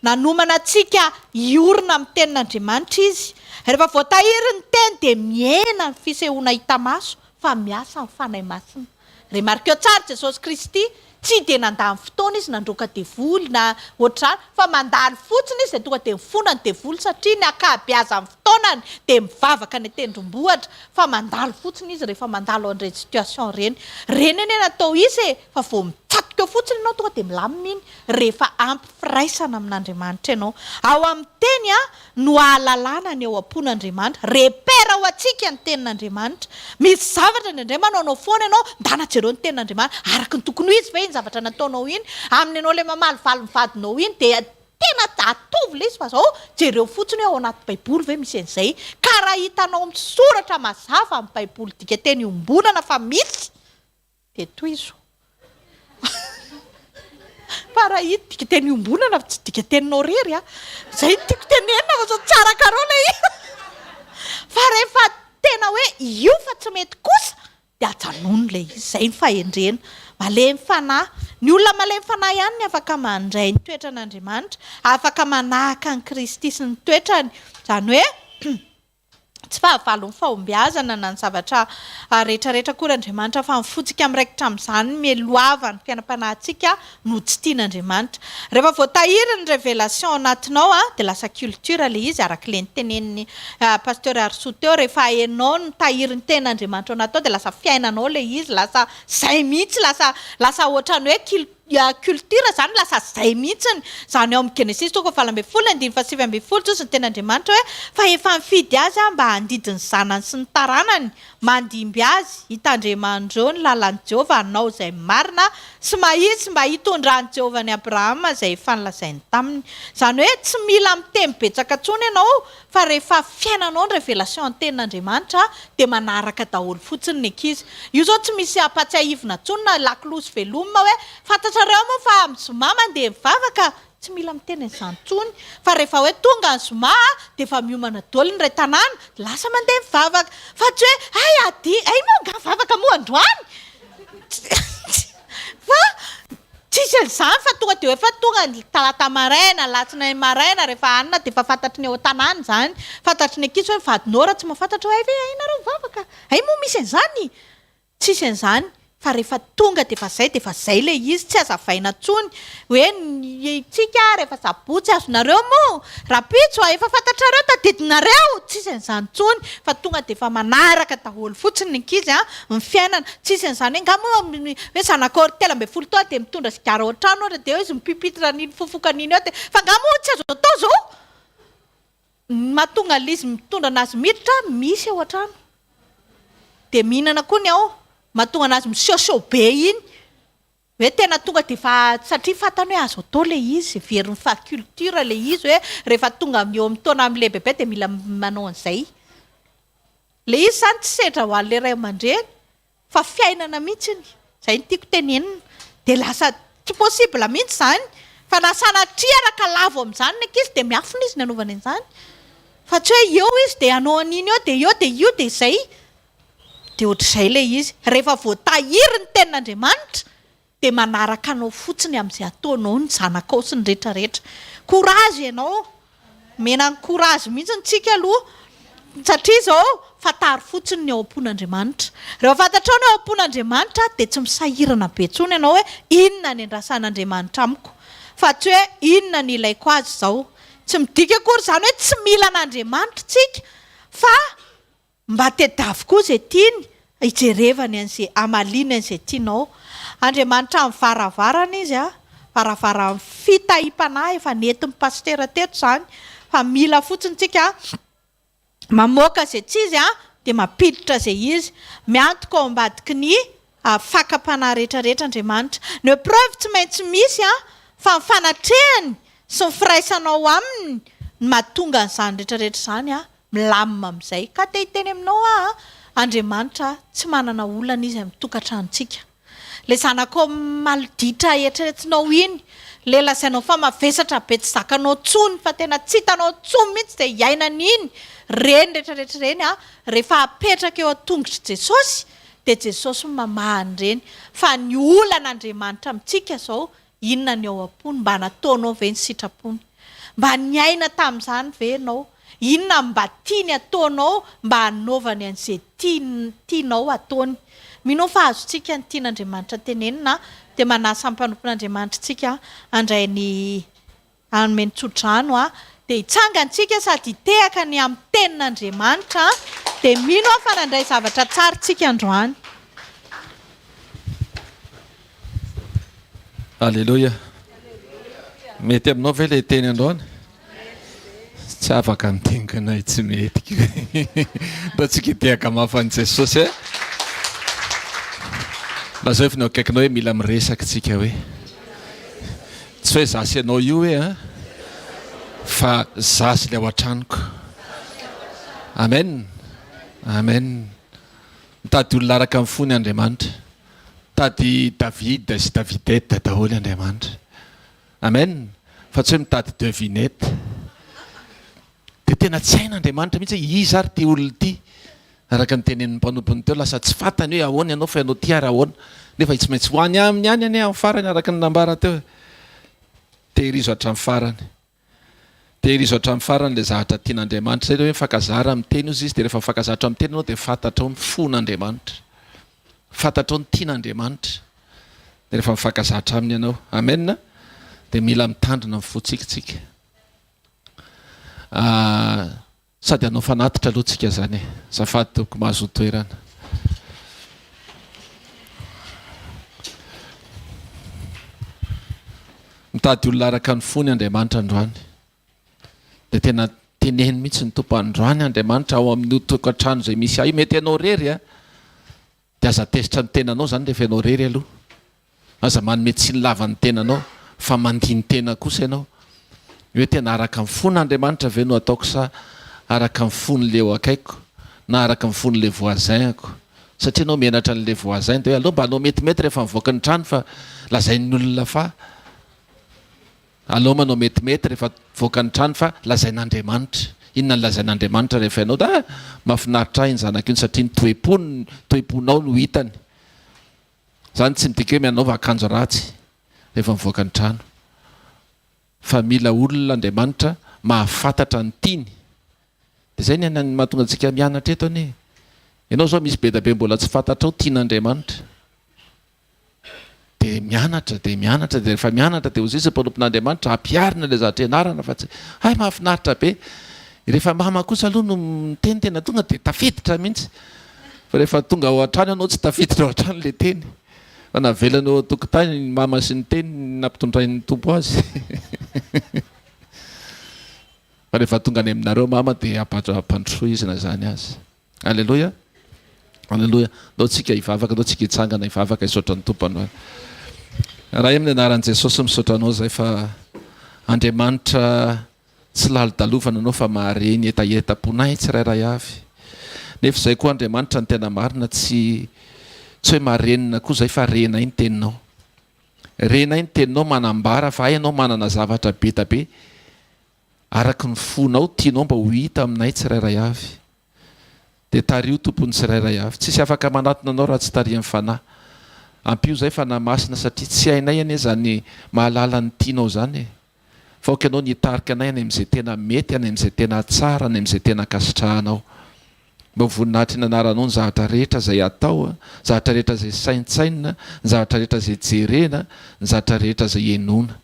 nanomana antsika iorina amin'ny tenin'Andriamanitra izy rehefa voatahiry ny teny de miaina ny fisehoana hita maso fa miasa ny fanahy masina remarkeo tsara Jesosy Kristy tsy de nandany fotoana izy nandroaka devoly na ohatrany fa mandalo fotsiny izy de tonga de mifonany devoly satria ny akabeaza amin'ny fotoanany de mivavaka ny tendrombohatra fa mandalo fotsiny izy rehefa mandalo an'ireny situation reny eny natao izy fa vao mitsatoka eo fotsiny ianao tonga de milamina iny rehefa ampy firaisana amin'Andriamanitra ianao ao amin'ny teny a no ahalalana ny eo am-pon'Andriamanitra repera ho antsika ny tenin'Andriamanitra misy zavatra indray manao foana ianao ndana jereo ny tenin'Andriamanitra araka ny tokony ho izy ve iny zavatra nataonao iny amin'ny ianao le mamaly vadinao iny de tena atovy le izy fa zao jereo fotsiny ao anaty baiboly ve misy an'izay ka raha hitanao misoratra mazava amin'ny baiboly dika teny iombonana fa misy de toy izo fa raha hita dika teny iombonana tsy dika teninao rery a zay tiako tenenina fa zao tsara kareo le fa rehefa tena hoe io fa tsy mety kosa de ajanony le izy zay ny fahendrena malemy fanahy ny olona malemy fanahy ihany ny afaka mandray ny toetran'Andriamanitra afaka manahaka ny Kristy sy ny toetrany zany hoe tsy fahavalon'ny fahombiazana na ny zavatra rehetrarehetra koa n'Andriamanitra fa mifotsika amiraikitra amin'izany mialoava ny fiainam-panahintsika no tsy tian'Andriamanitra rehefa voatahiry ny révélation anatinao a de lasa culture le izy araka le niteneniny pasteur Arso teo rehefa hainao ny tahiry ny ten'Andriamanitra anatao de lasa fiainanao le izy lasa zay mihitsy lasa ohatrany hoe culture zany lasa zay mihitsiny zany ao amin'ny Genesis toko 7:7 sy ny ten'Andriamanitra hoe fa efa mifidy azy mba handidiny zanany sy ny taranany mandimby azy hitandremandreo ny lalan'i Jehovah anao zay marina sy mahitsy mba hitondran'i Jehovah ny Abrahama zay efa nilazainy taminy zany hoe tsy mila miteny betsaka tsony ianao fa rehefa fiainanao ny révélation ny tenin'Andriamanitra de manaraka daholo fotsiny ny ankizy io zao tsy misy apatsiahivina tsony na lakolosy velomina hoe fantatrareo moa fa zoma mandeha mivavaka tsy mila miteny an'izany tsony fa rehefa hoe tonga ny zoma de efa miomana daholo ny ray tanàna lasa mandeha mivavaka fa tsy hoe ay monga mivavaka moa androany fa tsisy an'izany fa tonga de efa tonga talata maraina latsinainy maraina rehefa anina de efa fantatry ny eo an-tanàna zany fantatry ny ankizy hoe vadinao raha tsy mahafantatra hoe ay nareo mivavaka ay moa misy an'izany tsisy an'izany fa rehefa tonga de efa zay le izy tsy azavaina tsony hoe tsika rehefa sabotsy azonareo moa rapitso efa fantatrareo tadidinareo tsisy an'izany tsony fa tonga de efa manaraka daholo fotsiny ny ankizy a ny fiainana tsisy an'izany hoe ngamo hoe zanakôry 17 taona de mitondra sigara ohatrano ohatra de hoe izy mipipitra n'iny fofokan'iny eo de fa ngamo tsy azo atao zao mahatonga l'izy mitondra anazy miditra misy ao an-trano de mihinana koa ny ao mahatonga anazy miseoseo be iny hoe tena tonga de satria fatany hoe azo atao le izy verin'ny faculture le izy hoe rehefa tonga eo amin'ny taona amin'le bebe de mila manao an'izay le izy zany tsy sedra ho an'le ray aman-dreny fa fiainana mihitsiny zay ny tiako tenenina de lasa tsy possible mihitsy zany fa nasanatriaraka lavo amin'izany ny ankizy de miafina izy ny anaovany an'izany fa tsy hoe eo izy de anao an'iny eo de eo de io de zay de ohatr'izay le izy rehefa voatahiry ny tenin'Andriamanitra de manaraka anao fotsiny amin'izay ataonao ny zanakao sy ny rehetrarehetra courage ianao mena ny courage mihitsy ntsika aloha satria zao fatary fotsiny ny ao am-pon'Andriamanitra rehefa fantatrao ny ao am-pon'Andriamanitra de tsy misahirana be tsony ianao hoe inona ny andrasan'Andriamanitra amiko fa tsy hoe inona ny ilaiko azy zao tsy midika akory zany hoe tsy mila an'Andriamanitra tsika fa mba tedavy zay tiany hijerevany an'izay amaliany an'izay tianao Andriamanitra amin'ny varavarana izy varavara fitahim-panahy efa nentin'ny pastera teto zany fa mila fotsiny tsika mamoaka zay tsy izy de mampiditra zay izy miantoka ao ambadiky ny fakam-panahy rehetrarehetra Andriamanitra ny preuve tsy maintsy misy fa mifanatrehany sy ny firaisanao aminy ny mahatonga an'izany rehetrarehetra zany milamina amin'izay ka te hiteny aminao Andriamanitra tsy manana olana izy amin'ny tokantranontsika le zanakao maloditra eritreretinao iny le lazainao fa mavesatra be tsy zakanao tsony fa tena tsy hitanao tsony mihitsy de iainana iny reny rehetrarehetra reny rehefa apetraka eo an-tongotry Jesosy de Jesosy mamahany reny fa ny olan'Andriamanitra amintsika zao inona ny ao am-pony mba nataonao ve ny sitrapony mba niaina tamin'izany ve ianao inona mba tiany ataonao mba hanaovany an'izay tianao ataony mino fa azontsika ny tian'Andriamanitra tenenina de manasa mpanompon'Andriamanitra tsika andray ny anome tsodrano de hitsangantsika sady hitehaka ny amin'ny tenin'Andriamanitra de mino fa nandray zavatra tsara tsika androany. Alléluia. Mety aminao ve le teny androany? Tsy afaka nitinganay tsy mety mba tsika hitehaka mafan'i Jesosy lazao efa ny akaikinao hoe mila miresaka tsika hoe tsy hoe zasy ianao io hoe fa zasy le ao an-tranoko. Amen. Amen. Mitady olona araka amin'ny fony Andriamanitra. Mitady David sy Davidette daholo Andriamanitra. Amen. Fa tsy hoe mitady devinette. De tena tsy hain'Andriamanitra mihitsy izy ary ty olona ty. Araka ny tenenin'ny mpanompony teo lasa tsy fantany hoe ahoana ianao fa ianao ty ary ahoana nefa tsy maintsy ho any aminy any ane amin'ny farany araka ny nambara teo tehirizo hatramin'ny farany tehirizo hatramin'ny farany le zavatra tian'Andriamanitra zay hoe mifankazara amin'ny teny izy de rehefa mifankazatra amin'ny teny ianao de fantatrao ny fon'Andriamanitra fantatrao ny tian'Andriamanitra de rehefa mifankazatra aminy ianao amen de mila mitandrina amin'ny fotsikitsika sady anao fanatitra aloha tsika zany zafady toko mahazo toerana mitady olona araka ny fony Andriamanitra androany de tena teneny mihitsy ny tompo androany Andriamanitra ao amin'ny tokantrano zay misy io mety ianao rery de aza tesitra ny tenanao zany rehefa ianao rery aloha aza manome tsy ny lava ny tenanao fa mandiny tena kosa ianao hoe tena araka ny fon'Andriamanitra ve no ataoko sa araka ny fon'le eo akaiko na araka ny fon'le voisinko satria anao menatra an'le voisin de hoe aloha mba anao metimety rehefa mivoaka ny trano fa lazain'ny olona fa aloha manao metimety rehefa voaka ny trano fa lazain'Andriamanitra inona ny lazain'Andriamanitra rehefa ianao da mahafinaritra iny zanaka iny satria ny toeponao no hitany zany tsy midika hoe mianaova akanjo ratsy rehefa mivoaka ny trano fa mila olona Andriamanitra mahafantatra ny tiany de zay ny mahatonga antsika mianatra eto anie ianao zao misy be da be mbola tsy fantatrao tian'Andriamanitra de mianatra de rehefa mianatra de ozay mpanompon'Andriamanitra ampiarina le zavatra ianarana fa tsy hay mahafinaritra be rehefa mama kosa aloha no miteny tena tonga de tafiditra mihitsy fa rehefa tonga ao an-trano ianao tsy tafiditra ao an-trano le teny fa navelana eo tokotany ny mama sy ny teny nampitondrain'ny tompo azy fa rehefa tonga any aminareo mama de ampandrosoa izy na zany azy. Alléluia. Alleloia. Ndao tsika hivavaka, ndao tsika hitsangana hivavaka hisaotra ny tompany. Raha amin'ny anaran'i Jesosy misaotra anao zay fa Andriamanitra tsy lalo-dalovana anao fa mahareny etaetaponay tsirairay avy. Nefa izay koa Andriamanitra ny tena marina tsy hoe maharenina koa zay fa renay ny teninao. Renay ny teninao manambara fa hay ianao manana zavatra be da be araky ny fonao tianao mba ho hita aminay tsirairay avy. Dia tario tompony tsirairay avy. Tsisy afaka manatona anao raha tsy tarian'ny fanahy. Ampio zay fanahy masina satria tsy hainay anie zany mahalala ny tianao zany e. Fa oka ianao nitarika anay any amin'izay tena mety, any amin'izay tena tsara, any amin'izay tena kasitrahanao. Mba voninahitra ny anaranao ny zavatra rehetra izay atao, ny zavatra rehetra izay saintsainina, ny zavatra rehetra izay jerena, ny zavatra rehetra izay enona.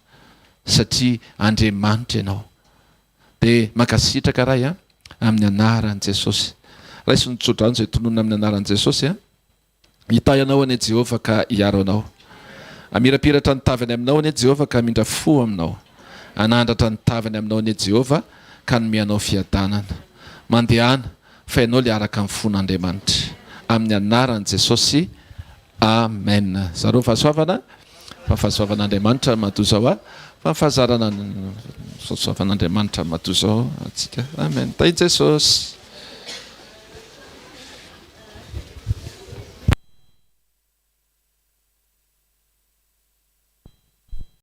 Satria Andriamanitra ianao. Dia mankasitraka rahay amin'ny anaran'i Jesosy. Raha isy nitsodrano izay tononona amin'ny anaran'i Jesosy hita ianao anie Jehovah ka hiaro anao. Amirapiratra ny tavany aminao anie Jehovah ka mindra fo aminao. Anandratra ny tavany aminao anie Jehovah ka nomeanao fiadanana. Mandehana fa ianao le araka amin'ny fon'Andriamanitra. Amin'ny anaran'i Jesosy. Amen. Zareo fahasoavana. Fahasoavan'Andriamanitra matozao fahazarana fahasoavan'Andriamanitra matozao atsika. Amen. Tai Jesosy.